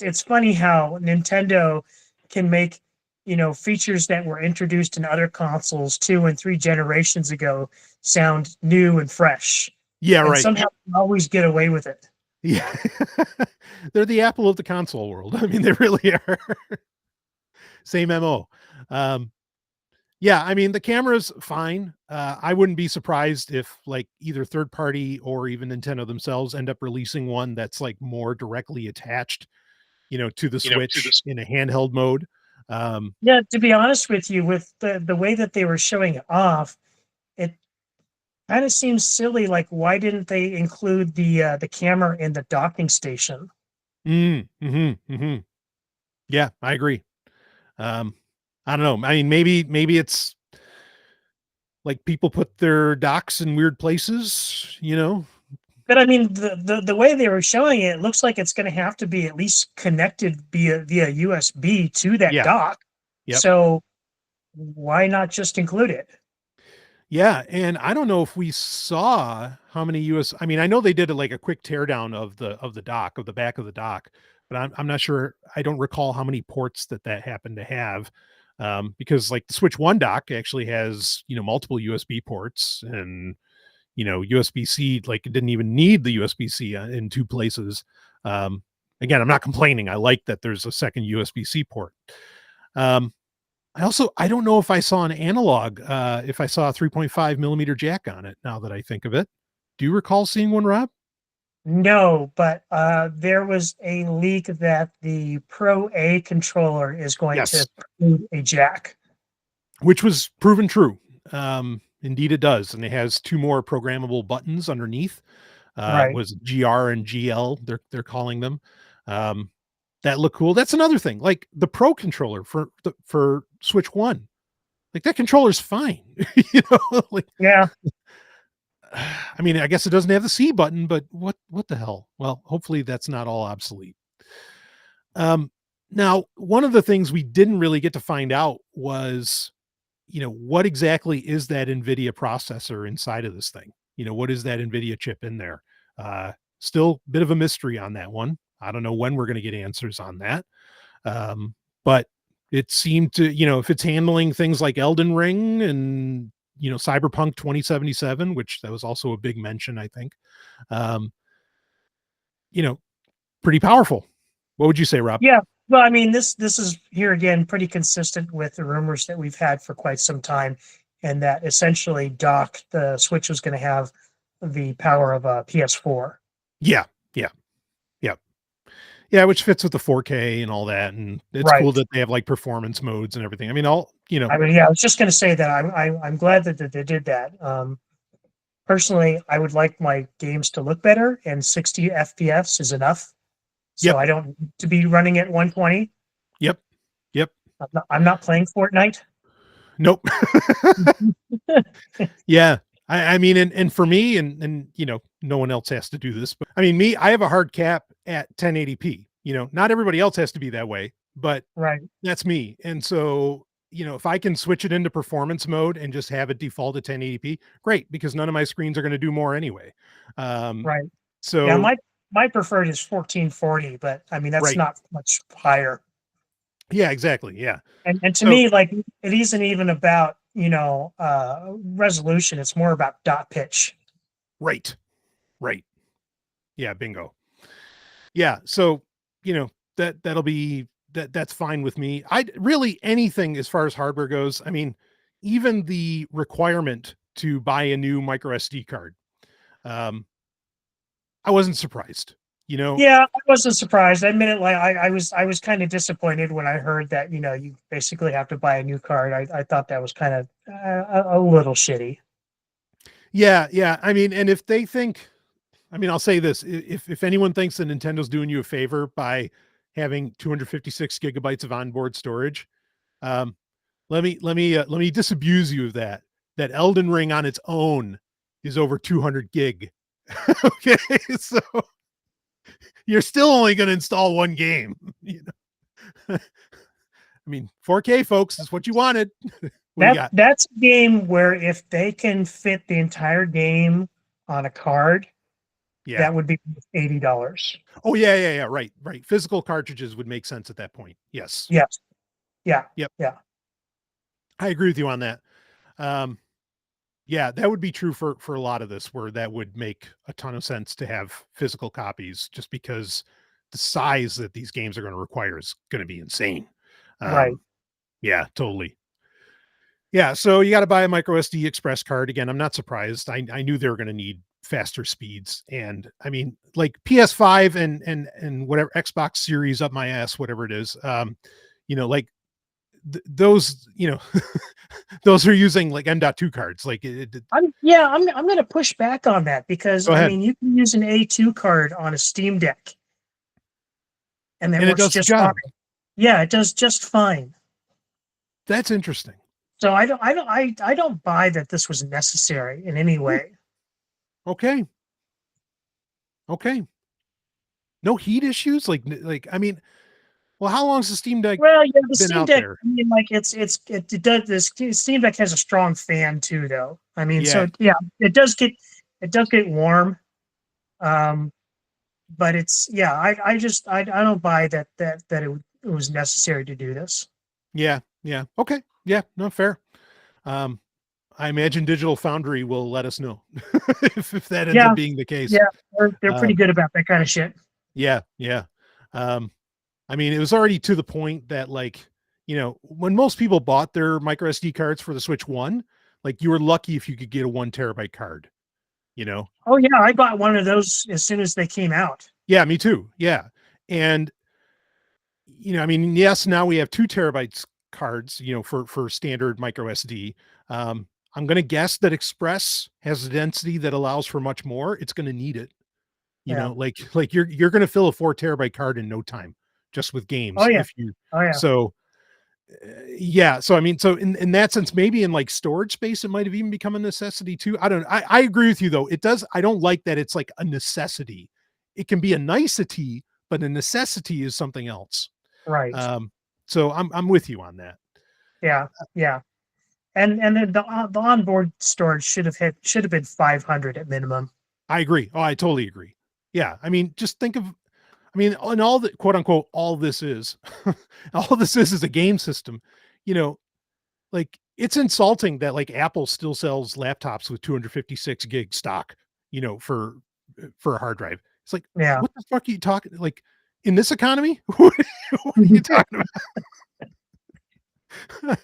it's funny how Nintendo can make, features that were introduced in other consoles 2 and 3 generations ago sound new and fresh. Yeah, and right. Somehow always get away with it. Yeah. They're the Apple of the console world. I mean, they really are. Same MO. Yeah, I mean, the camera's fine. I wouldn't be surprised if like either third party or even Nintendo themselves end up releasing one that's like more directly attached, to the Switch in a handheld mode. Yeah, to be honest with you, with the way that they were showing it off, it kind of seems silly. Like, why didn't they include the camera in the docking station? Yeah, I agree. I don't know. I mean, maybe it's like people put their docks in weird places, But I mean, the way they were showing it, it looks like it's going to have to be at least connected via USB to that dock. Yep. So why not just include it? Yeah, and I don't know if we saw how many I mean, I know they did like a quick teardown of the dock, of the back of the dock, but I'm not sure. I don't recall how many ports that happened to have. Because like the Switch 1 dock actually has, multiple USB ports, and, USB-C, like it didn't even need the USB-C in 2 places. Again, I'm not complaining. I like that there's a second USB-C port. I don't know if I saw an analog, if I saw a 3.5 millimeter jack on it, now that I think of it. Do you recall seeing one, Rob? No, but there was a leak that the Pro A controller is going to include a jack, which was proven true. Indeed, it does, and it has 2 more programmable buttons underneath. Right. Was GR and GL? They're calling them. That look cool. That's another thing. Like the Pro controller for Switch 1, like that controller's fine. Yeah. I mean, I guess it doesn't have the C button, but what the hell? Well, hopefully that's not all obsolete. Now, one of the things we didn't really get to find out was, what exactly is that NVIDIA processor inside of this thing? What is that NVIDIA chip in there? Still a bit of a mystery on that one. I don't know when we're going to get answers on that. But it seemed to, if it's handling things like Elden Ring and, Cyberpunk 2077, which that was also a big mention, I think, pretty powerful. What would you say, Rob? Yeah. Well, I mean, this is here again, pretty consistent with the rumors that we've had for quite some time, and that essentially the Switch was going to have the power of a PS4. Yeah, which fits with the 4K and all that, and it's cool that they have like performance modes and everything. I mean, I was just going to say that I'm glad that they did that. Personally, I would like my games to look better, and 60 FPS is enough. So I don't need to be running at 120. Yep. I'm not playing Fortnite. Nope. Yeah. I mean, and for me, and no one else has to do this, but I mean, I have a hard cap at 1080p. Not everybody else has to be that way, but that's me. And so, if I can switch it into performance mode and just have it default to 1080p, great, because none of my screens are going to do more anyway. So yeah, my preferred is 1440, but I mean, that's not much higher. Yeah, exactly. Yeah. And to me, like, it isn't even about, resolution. It's more about dot pitch. Right. Yeah, bingo. Yeah, so that's fine with me. I really anything as far as hardware goes. I mean, even the requirement to buy a new micro SD card. I wasn't surprised. Yeah, I wasn't surprised. I admit it. Like I was kind of disappointed when I heard that you basically have to buy a new card. I thought that was kind of a little shitty. Yeah. I mean, and if they think, I mean, I'll say this: if anyone thinks that Nintendo's doing you a favor by having 256 gigabytes of onboard storage, let me disabuse you of that. That Elden Ring on its own is over 200 gig. Okay, so you're still only going to install one game. I mean, 4K, folks, is what you wanted. That's a game where if they can fit the entire game on a card, that would be $80. Oh yeah. Right. Physical cartridges would make sense at that point. Yes. Yes. Yeah. Yep. Yeah. I agree with you on that. Yeah, that would be true for a lot of this, where that would make a ton of sense to have physical copies, just because the size that these games are going to require is going to be insane. Right. Yeah, totally. Yeah, so you got to buy a micro SD express card. Again, I'm not surprised. I knew they were going to need faster speeds, and I mean, like PS5 and whatever Xbox Series up my ass, whatever it is. Like those, those are using like M.2 cards. Like I'm going to push back on that, because I mean, you can use an A2 card on a Steam Deck, and it works just fine. Yeah, it does just fine. That's interesting. So I don't buy that this was necessary in any way. Okay. No heat issues, like I mean, well, how long's the Steam Deck? Well, yeah, the Steam Deck. I mean, like it does. This Steam Deck has a strong fan too, though. I mean, so yeah, it does get warm. But it's I don't buy that it was necessary to do this. Yeah. Okay. Yeah. No, fair. I imagine Digital Foundry will let us know if that ends up being the case. Yeah, they're pretty good about that kind of shit. Yeah. I mean, it was already to the point that, like, when most people bought their micro SD cards for the Switch 1, like, you were lucky if you could get a 1 terabyte card, Oh yeah, I bought one of those as soon as they came out. Yeah, me too. Yeah. And, I mean, yes, now we have 2 terabytes cards, for standard micro SD. I'm going to guess that Express has a density that allows for much more. It's going to need it. Like you're going to fill a 4 terabyte card in no time, just with games. Oh yeah. So So I mean, so in that sense, maybe in like storage space, it might have even become a necessity too. I agree with you though. It does. I don't like that it's like a necessity. It can be a nicety, but a necessity is something else. Right. So I'm with you on that. Yeah. And then the onboard storage should have been 500 at minimum. I agree. Oh, I totally agree. Yeah. I mean, just think of, and all the quote unquote, all this is a game system, like it's insulting that like Apple still sells laptops with 256 gig stock, for a hard drive. It's like, what the fuck are you talking? Like in this economy, what are you talking about?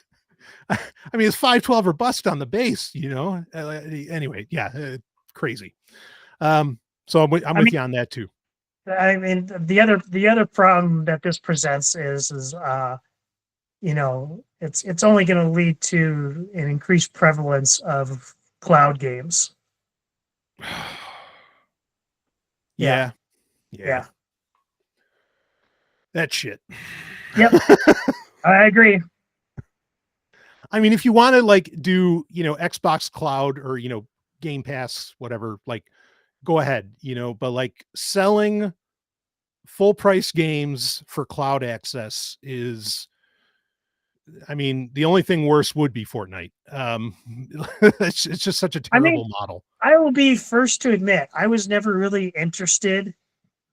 I mean, it's 512 or bust on the base, anyway. Yeah. Crazy. So I'm with you on that too. I mean, the other problem that this presents is it's only going to lead to an increased prevalence of cloud games. Yeah. That shit. Yep. I agree. I mean, if you want to like do, Xbox Cloud or, Game Pass, whatever, like go ahead, but like selling full price games for cloud access is, I mean, the only thing worse would be Fortnite. It's just such a terrible model. I will be first to admit, I was never really interested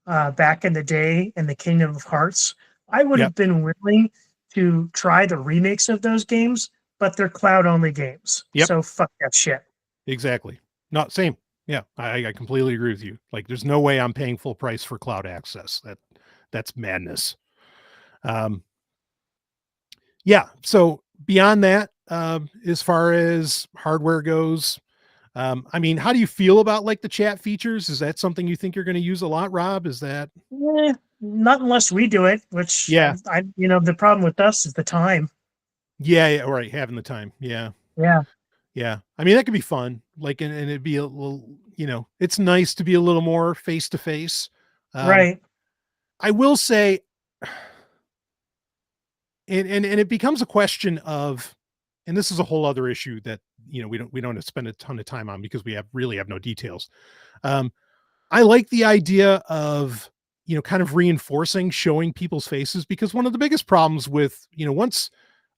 back in the day in the Kingdom of Hearts. I would have been willing to try the remakes of those games, but they're cloud only games. Yep. So fuck that shit. Exactly. Not same. Yeah, I completely agree with you. Like, there's no way I'm paying full price for cloud access. That's madness. Yeah. So beyond that, as far as hardware goes, I mean, how do you feel about like the chat features? Is that something you think you're going to use a lot, Rob? Is that? Not unless we do it, which Yeah. I the problem with us is the time. Yeah. All right. Having the time. Yeah. Yeah. Yeah. I mean, that could be fun. Like, and it'd be a little, it's nice to be a little more face to face. Right. I will say, and it becomes a question of, and this is a whole other issue that, we don't have to spend a ton of time on because we really have no details. I like the idea of, kind of reinforcing, showing people's faces, because one of the biggest problems with, once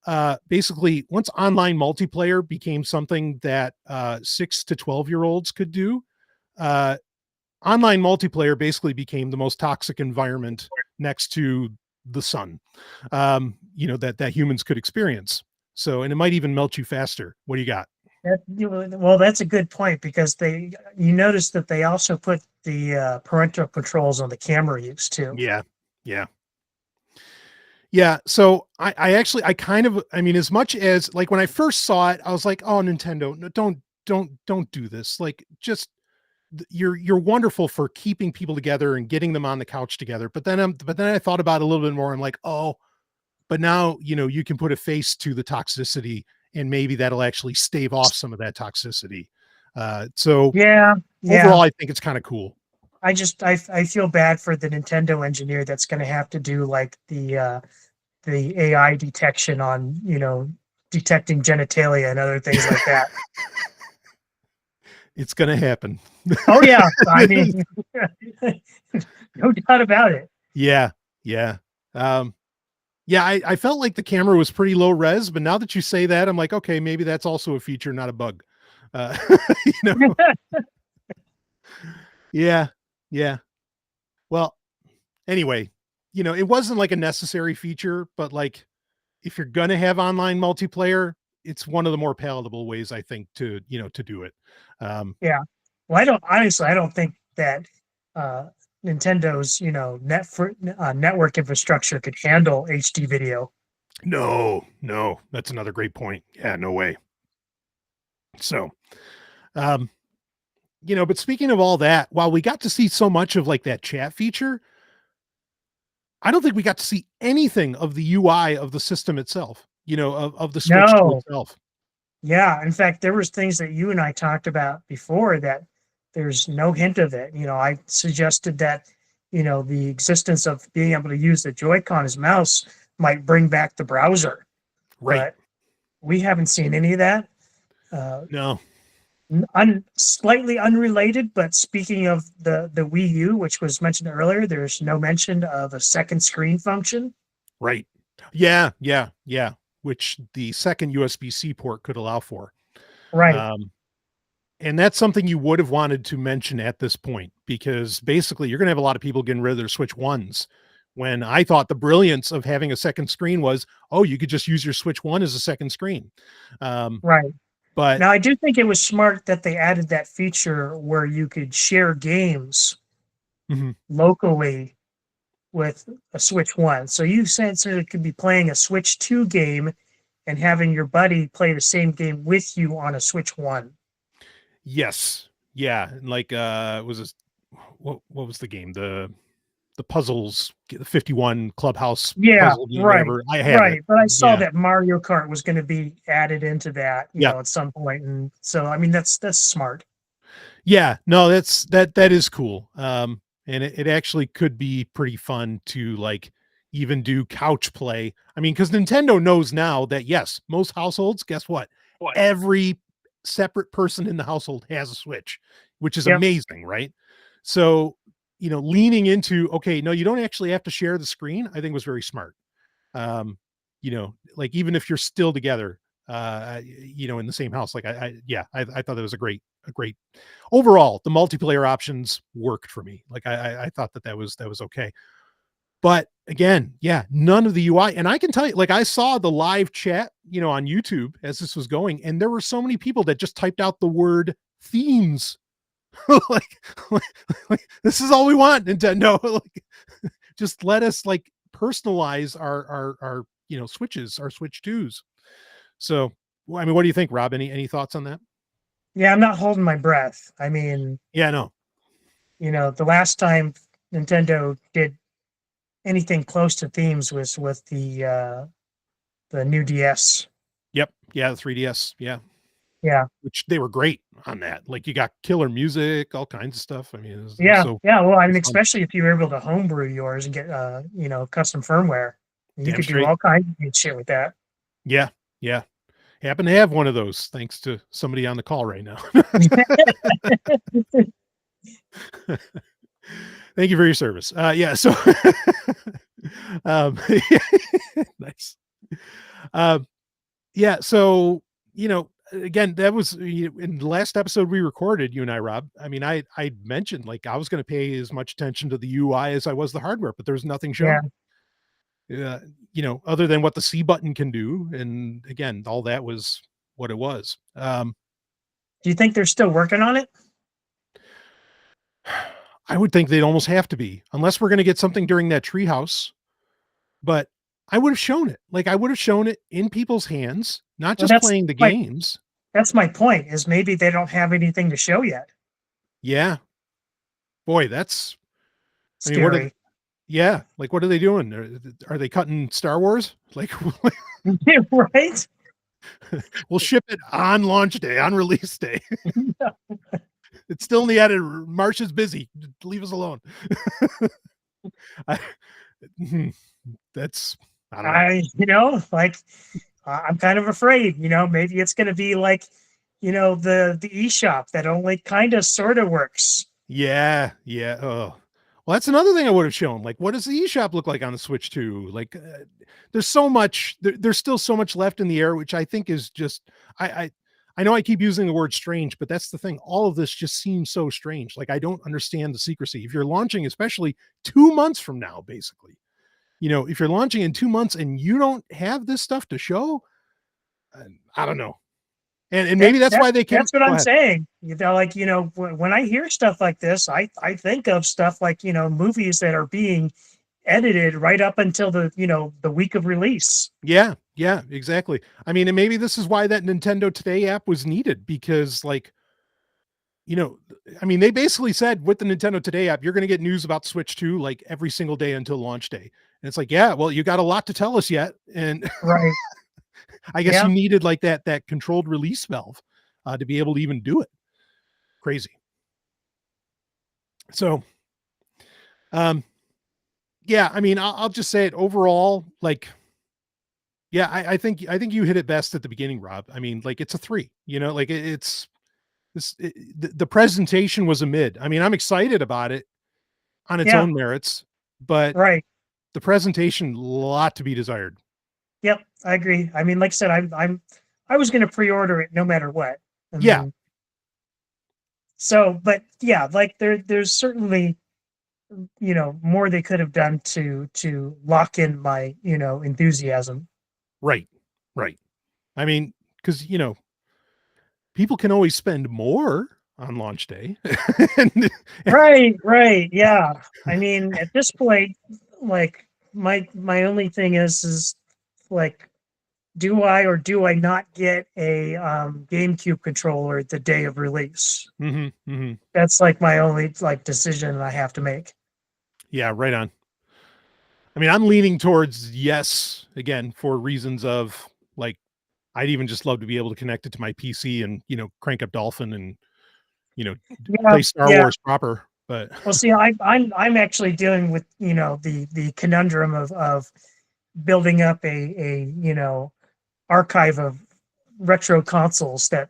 online multiplayer became something that 6 to 12-year-olds could do, online multiplayer basically became the most toxic environment next to the sun, that humans could experience. So, and it might even melt you faster. What do you got? Well, that's a good point, because you notice that they also put the parental controls on the camera use too. Yeah. So I mean, as much as like when I first saw it, I was like, oh, Nintendo, no, don't do this. Like, just you're wonderful for keeping people together and getting them on the couch together. But then I thought about it a little bit more. I'm like, oh, but now, you can put a face to the toxicity, and maybe that'll actually stave off some of that toxicity. So yeah. Overall, I think it's kind of cool. I feel bad for the Nintendo engineer that's going to have to do like the AI detection on, detecting genitalia and other things like that. It's going to happen. Oh yeah. I mean, no doubt about it. Yeah. I felt like the camera was pretty low res, but now that you say that, I'm like, okay, maybe that's also a feature, not a bug. Yeah. Well, anyway, it wasn't like a necessary feature, but like, if you're going to have online multiplayer, it's one of the more palatable ways, I think, to do it. Yeah. Well, I don't think that Nintendo's, network infrastructure could handle HD video. No, that's another great point. Yeah, no way. So, but speaking of all that, while we got to see so much of like that chat feature, I don't think we got to see anything of the UI of the system itself, of the Switch 2 itself. Yeah. In fact, there was things that you and I talked about before that there's no hint of it. I suggested that, the existence of being able to use the Joy-Con as mouse might bring back the browser. Right. But we haven't seen any of that. No. Slightly unrelated, but speaking of the Wii U, which was mentioned earlier, there's no mention of a second screen function. Right. Yeah. Which the second USB-C port could allow for. Right. And that's something you would have wanted to mention at this point, because basically you're going to have a lot of people getting rid of their Switch 1s, when I thought the brilliance of having a second screen was, oh, you could just use your Switch 1 as a second screen. Right. But now I do think it was smart that they added that feature where you could share games locally with a Switch 1. So you essentially could be playing a Switch 2 game and having your buddy play the same game with you on a Switch 1. Yes. Yeah. Like, what was the game? The puzzles, the 51 Clubhouse. Yeah. Puzzle game, Right. whatever. I have right. it. But I saw that Mario Kart was going to be added into that, at some point. And so, I mean, that's smart. Yeah, no, that is cool. And it actually could be pretty fun to like even do couch play. I mean, because Nintendo knows now that, yes, most households, guess what? Every separate person in the household has a Switch, which is amazing, right? So, leaning into, okay, no, you don't actually have to share the screen, I think was very smart. Like, even if you're still together, in the same house, like I thought that was a great overall, the multiplayer options worked for me. Like I thought that was okay. But again, yeah, none of the UI. And I can tell you, like, I saw the live chat, on YouTube as this was going, and there were so many people that just typed out the word themes. like, like, like, this is all we want, Nintendo. Like, just let us like personalize our switches, our Switch 2s. So, I mean, what do you think, Rob? Any thoughts on that? Yeah, I'm not holding my breath. I mean, Yeah, no. The last time Nintendo did anything close to themes was with the new DS. Yep. Yeah, the 3DS. Yeah. Yeah. Which they were great on that. Like, you got killer music, all kinds of stuff. I mean, it was Yeah. so Yeah. Well, I mean, fun. especially if you were able to homebrew yours and get custom firmware. You Damn could do straight. all kinds of good shit with that. Yeah. Yeah. Happen to have one of those thanks to somebody on the call right now. Thank you for your service. Yeah. So, nice. Yeah. So, again, that was in the last episode we recorded, you and I, Rob. I mean, I mentioned like I was going to pay as much attention to the UI as I was the hardware, but there's nothing shown. Yeah. Other than what the C button can do. And again, all that was what it was. Do you think they're still working on it? I would think they'd almost have to be, unless we're going to get something during that treehouse. But I would have shown it. Like, I would have shown it in people's hands, not Well, just playing the games. That's my point, is maybe they don't have anything to show yet. Yeah. Boy, that's scary. Like, what are they doing? Are they cutting Star Wars? Like, right? We'll ship it on launch day, on release day. It's still in the edit. Marsh is busy. Leave us alone. That's, I don't know. I'm kind of afraid, maybe it's going to be like, the eShop that only kind of sort of works. Yeah. Yeah. Oh, well, that's another thing I would have shown. Like, what does the eShop look like on the Switch 2? Like, there's so much, there's still so much left in the air, which I think is just, I know I keep using the word strange, but that's the thing. All of this just seems so strange. Like, I don't understand the secrecy. If you're launching, especially 2 months from now, basically, if you're launching in 2 months and you don't have this stuff to show, I don't know. And maybe that's why they can't. That's what I'm saying. When I hear stuff like this, I think of stuff like, movies that are being edited right up until the week of release. Yeah, exactly. I mean, and maybe this is why that Nintendo Today app was needed, because I mean, they basically said with the Nintendo Today app, you're going to get news about Switch 2 like every single day until launch day. And it's like, yeah, well, you got a lot to tell us yet. And right. I guess you needed like that controlled release valve to be able to even do it. Crazy. So, yeah, I mean, I'll just say it overall, like, yeah, I think you hit it best at the beginning, Rob. I mean, like, it's a 3, like it's this, the presentation was a mid. I mean, I'm excited about it on its own merits, but the presentation, a lot to be desired. Yep, I agree. I mean, like I said, I was going to pre-order it no matter what. Yeah. So, but yeah, like there's certainly, more they could have done to lock in my, enthusiasm. Right. I mean, because, people can always spend more on launch day. Right. Yeah. I mean, at this point, like my only thing is like, do I or do I not get a GameCube controller the day of release? That's like my only decision I have to make. Yeah, right on. I mean, I'm leaning towards yes, again, for reasons of like, I'd even just love to be able to connect it to my PC and, crank up Dolphin and, play Star Wars proper. But well, see, I'm actually dealing with, the conundrum of building up a archive of retro consoles that,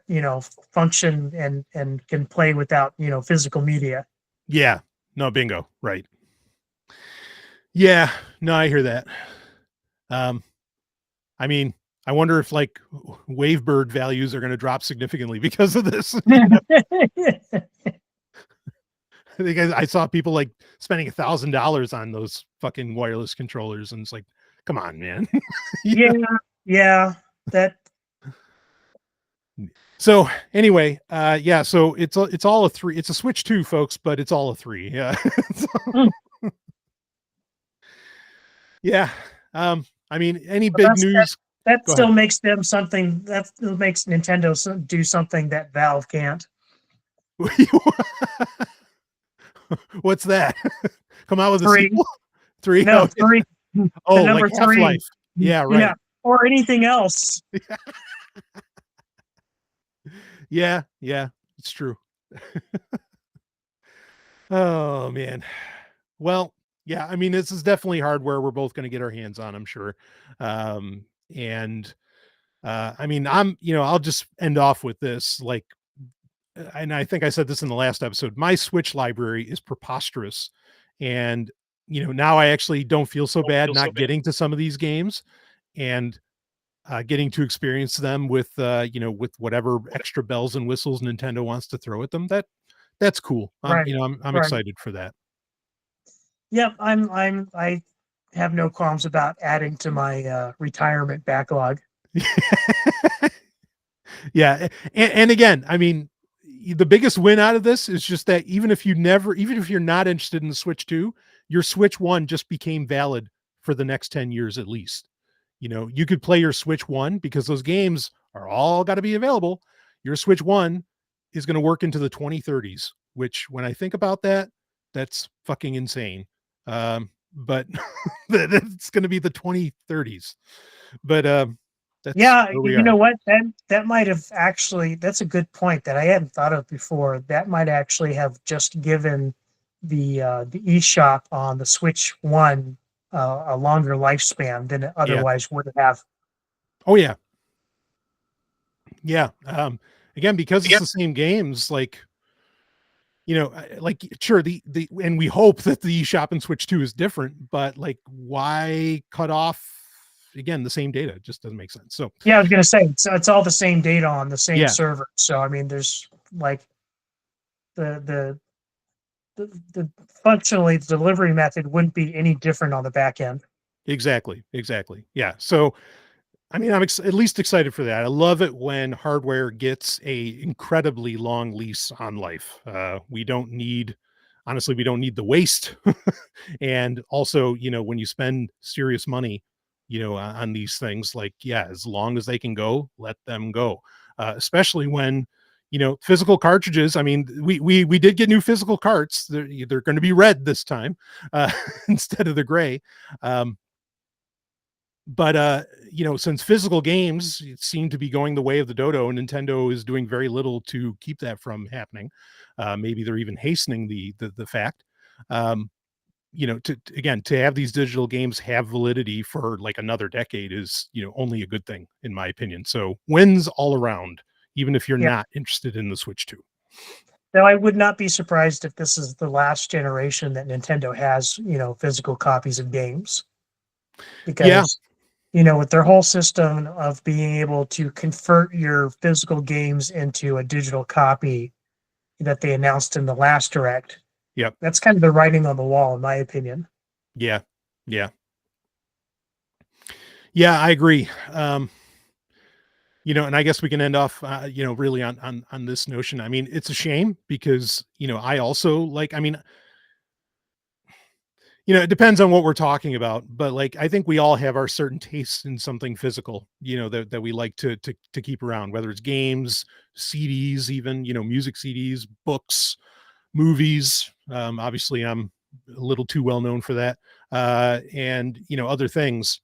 function and can play without, physical media. Yeah, no, bingo. Right. Yeah, no, I hear that. I mean, I wonder if like Wavebird values are going to drop significantly because of this. I think I saw people like spending $1,000 on those fucking wireless controllers, and it's like, come on, man. Yeah, that. So anyway, yeah, so it's all a 3. It's a Switch 2, folks, but it's all a 3. Yeah. Yeah. I mean, any big news? That Go still ahead. makes them something that makes Nintendo do something that Valve can't. What's that? Come out with a 3. sequel? 3? No, 3. Oh, The number like 3. Half-Life. Yeah, right. Yeah, or anything else. Yeah, it's true. Oh man. Well, yeah, I mean, this is definitely hardware we're both going to get our hands on, I'm sure. And I mean, I'll just end off with this, like, and I think I said this in the last episode, my Switch library is preposterous. And, now I actually don't feel so bad not getting to some of these games and getting to experience them with, with whatever extra bells and whistles Nintendo wants to throw at them. That's cool. Right. I'm Right. excited for that. Yep, I have no qualms about adding to my retirement backlog. Yeah. And again, I mean, the biggest win out of this is just that even if you're not interested in the Switch 2, your Switch 1 just became valid for the next 10 years at least. You could play your Switch 1 because those games are all got to be available. Your Switch 1 is going to work into the 2030s, which when I think about that, that's fucking insane. But it's going to be the 2030s. But that's you know what? That might have actually, that's a good point that I hadn't thought of before. That might actually have just given the eShop on the Switch 1 a longer lifespan than it otherwise would have. Oh yeah. Yeah. Again, because it's the same games, like, sure, and we hope that the eShop and Switch 2 is different, but like, why cut off again the same data? It just doesn't make sense. So yeah, I was gonna say it's all the same data on the same server. So I mean, there's like the functionally the delivery method wouldn't be any different on the back end. Exactly. Yeah. So I mean, I'm at least excited for that. I love it when hardware gets a incredibly long lease on life. We don't need the waste. And also, when you spend serious money, on these things, like, yeah, as long as they can go, let them go. Especially when, physical cartridges. I mean, we did get new physical carts. They're going to be red this time, instead of the gray. But since physical games seem to be going the way of the dodo, and Nintendo is doing very little to keep that from happening, maybe they're even hastening the fact. To have these digital games have validity for like another decade is, only a good thing in my opinion. So wins all around, even if you're not interested in the Switch 2. Now, I would not be surprised if this is the last generation that Nintendo has, physical copies of games, because with their whole system of being able to convert your physical games into a digital copy that they announced in the last Direct. Yep. That's kind of the writing on the wall, in my opinion. Yeah, I agree. And I guess we can end off, really on this notion. I mean, it's a shame because, I also it depends on what we're talking about, but like, I think we all have our certain tastes in something physical, that we like to keep around, whether it's games, CDs, even, music CDs, books, movies. Obviously I'm a little too well known for that. And other things.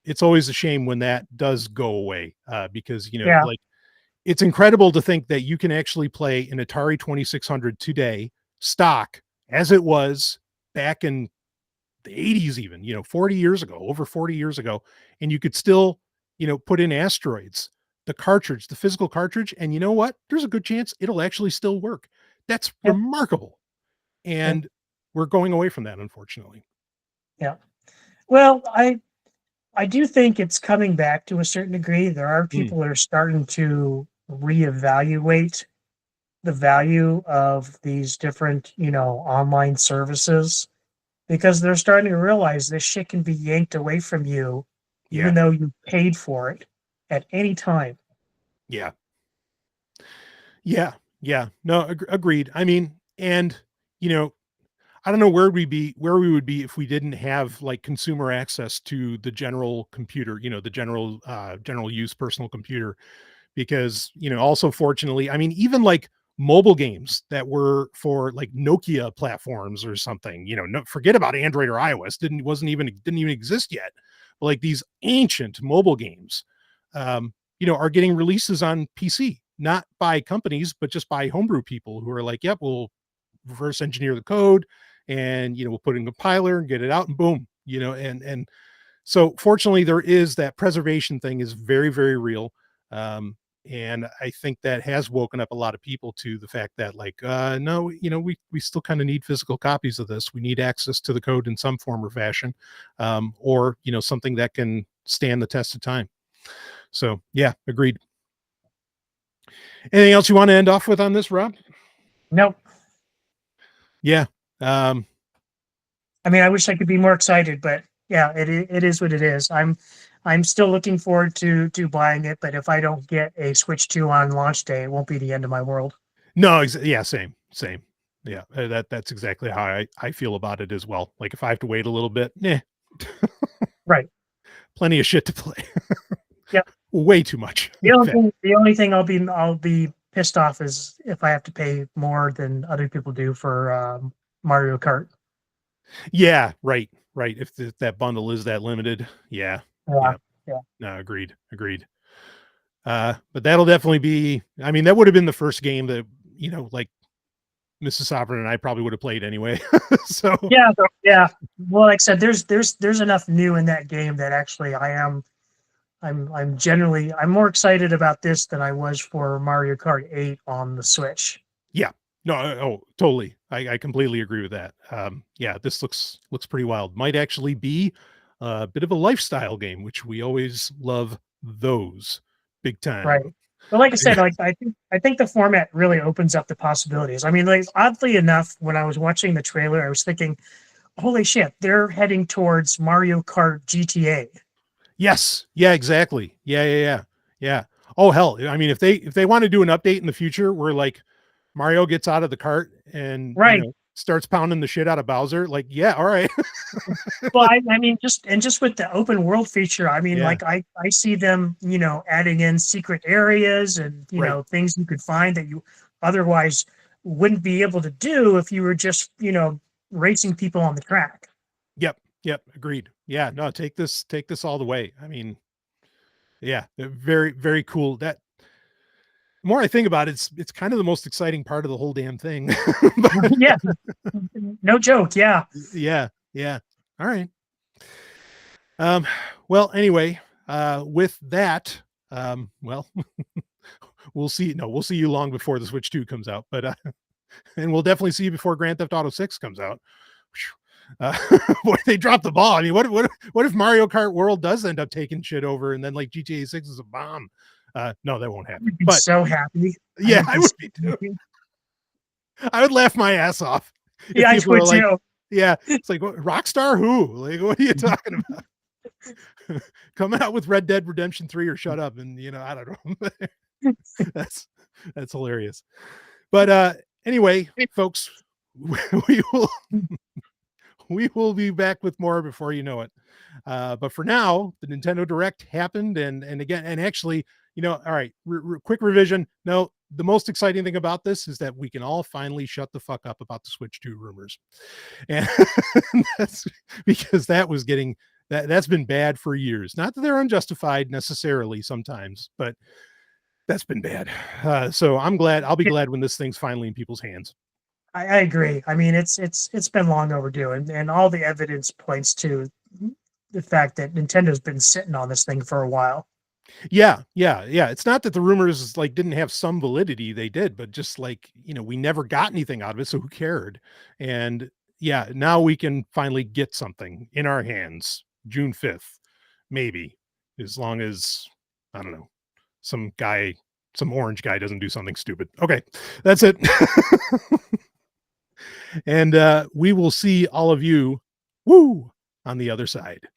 It's always a shame when that does go away, because, like, it's incredible to think that you can actually play an Atari 2600 today, stock as it was back in the 80s, even, 40 years ago, over 40 years ago. And you could still, put in Asteroids, the cartridge, the physical cartridge. And you know what? There's a good chance it'll actually still work. That's remarkable. And we're going away from that, unfortunately. Yeah. Well, I do think it's coming back to a certain degree. There are people that are starting to reevaluate the value of these different, online services, because they're starting to realize this shit can be yanked away from you, Yeah. even though you paid for it at any time. Yeah. Yeah. Yeah. No, agreed. I mean, and you know, I don't know where we would be if we didn't have like consumer access to the general computer, the general use personal computer, because, also fortunately, I mean, even like mobile games that were for like Nokia platforms or something, no, forget about Android or iOS, didn't even exist yet. But like these ancient mobile games, are getting releases on PC, not by companies, but just by homebrew people who are like, yep, we'll reverse engineer the code and, we'll put in a compiler and get it out and boom, and so fortunately there is that preservation thing is very, very real. And I think that has woken up a lot of people to the fact that like, no, we still kind of need physical copies of this. We need access to the code in some form or fashion, or, something that can stand the test of time. So yeah, agreed. Anything else you want to end off with on this, Rob? Nope. Yeah. I mean, I wish I could be more excited, but yeah, it is what it is. I'm still looking forward to buying it, but if I don't get a Switch 2 on launch day, it won't be the end of my world. No, yeah, same. Yeah, that's exactly how I feel about it as well. Like if I have to wait a little bit, Right. Plenty of shit to play. Yep. Way too much. The only thing I'll be pissed off is if I have to pay more than other people do for Mario Kart. Yeah, right. If that bundle is that limited, yeah. No, agreed. But that'll definitely be. I mean, that would have been the first game that like Mrs. Sovryn and I probably would have played anyway. So yeah. Well, like I said, there's enough new in that game that actually I'm more excited about this than I was for Mario Kart 8 on the Switch. Yeah. No, oh, totally. I completely agree with that. Yeah, this looks pretty wild. Might actually be a bit of a lifestyle game, which we always love those big time. Right. But like I said, like I think the format really opens up the possibilities. I mean, like oddly enough, when I was watching the trailer, I was thinking, holy shit, they're heading towards Mario Kart GTA. Yes. Yeah, exactly. Yeah. Oh hell. I mean, if they want to do an update in the future where like Mario gets out of the cart and Right. Starts pounding the shit out of Bowser, like, yeah, all right. Well, I mean, just with the open world feature, I mean, Yeah. like I see them, adding in secret areas and Right. things you could find that you otherwise wouldn't be able to do if you were just racing people on the track. Yep. Agreed. Yeah. No, take this all the way. I mean, yeah, very, very cool. That the more I think about it, it's kind of the most exciting part of the whole damn thing. But, Yeah, no joke. Yeah. Yeah. All right. Well, anyway, with that, well, we'll see. No, we'll see you long before the Switch 2 comes out, but and we'll definitely see you before Grand Theft Auto 6 comes out. Boy, they dropped the ball. I mean, what if Mario Kart World does end up taking shit over and then like GTA 6 is a bomb? No, that won't happen. I'd be so happy. Yeah, I would be too. I would laugh my ass off. Yeah, I would like, too. Yeah, it's like Rockstar who? Like, what are you talking about? Coming out with Red Dead Redemption 3 or shut up, and I don't know. that's hilarious. But anyway, folks, we will be back with more before you know it. But for now, the Nintendo Direct happened, and again, and actually, all right, quick revision. No, the most exciting thing about this is that we can all finally shut the fuck up about the Switch 2 rumors. And that's because that's been bad for years. Not that they're unjustified necessarily sometimes, but that's been bad. So I'll be glad when this thing's finally in people's hands. I agree. I mean, it's been long overdue, and all the evidence points to the fact that Nintendo's been sitting on this thing for a while. Yeah. It's not that the rumors like didn't have some validity; they did, but just like we never got anything out of it, so who cared? And yeah, now we can finally get something in our hands, June 5th, maybe, as long as I don't know, some guy some orange guy doesn't do something stupid. Okay, that's it. And we will see all of you, on the other side.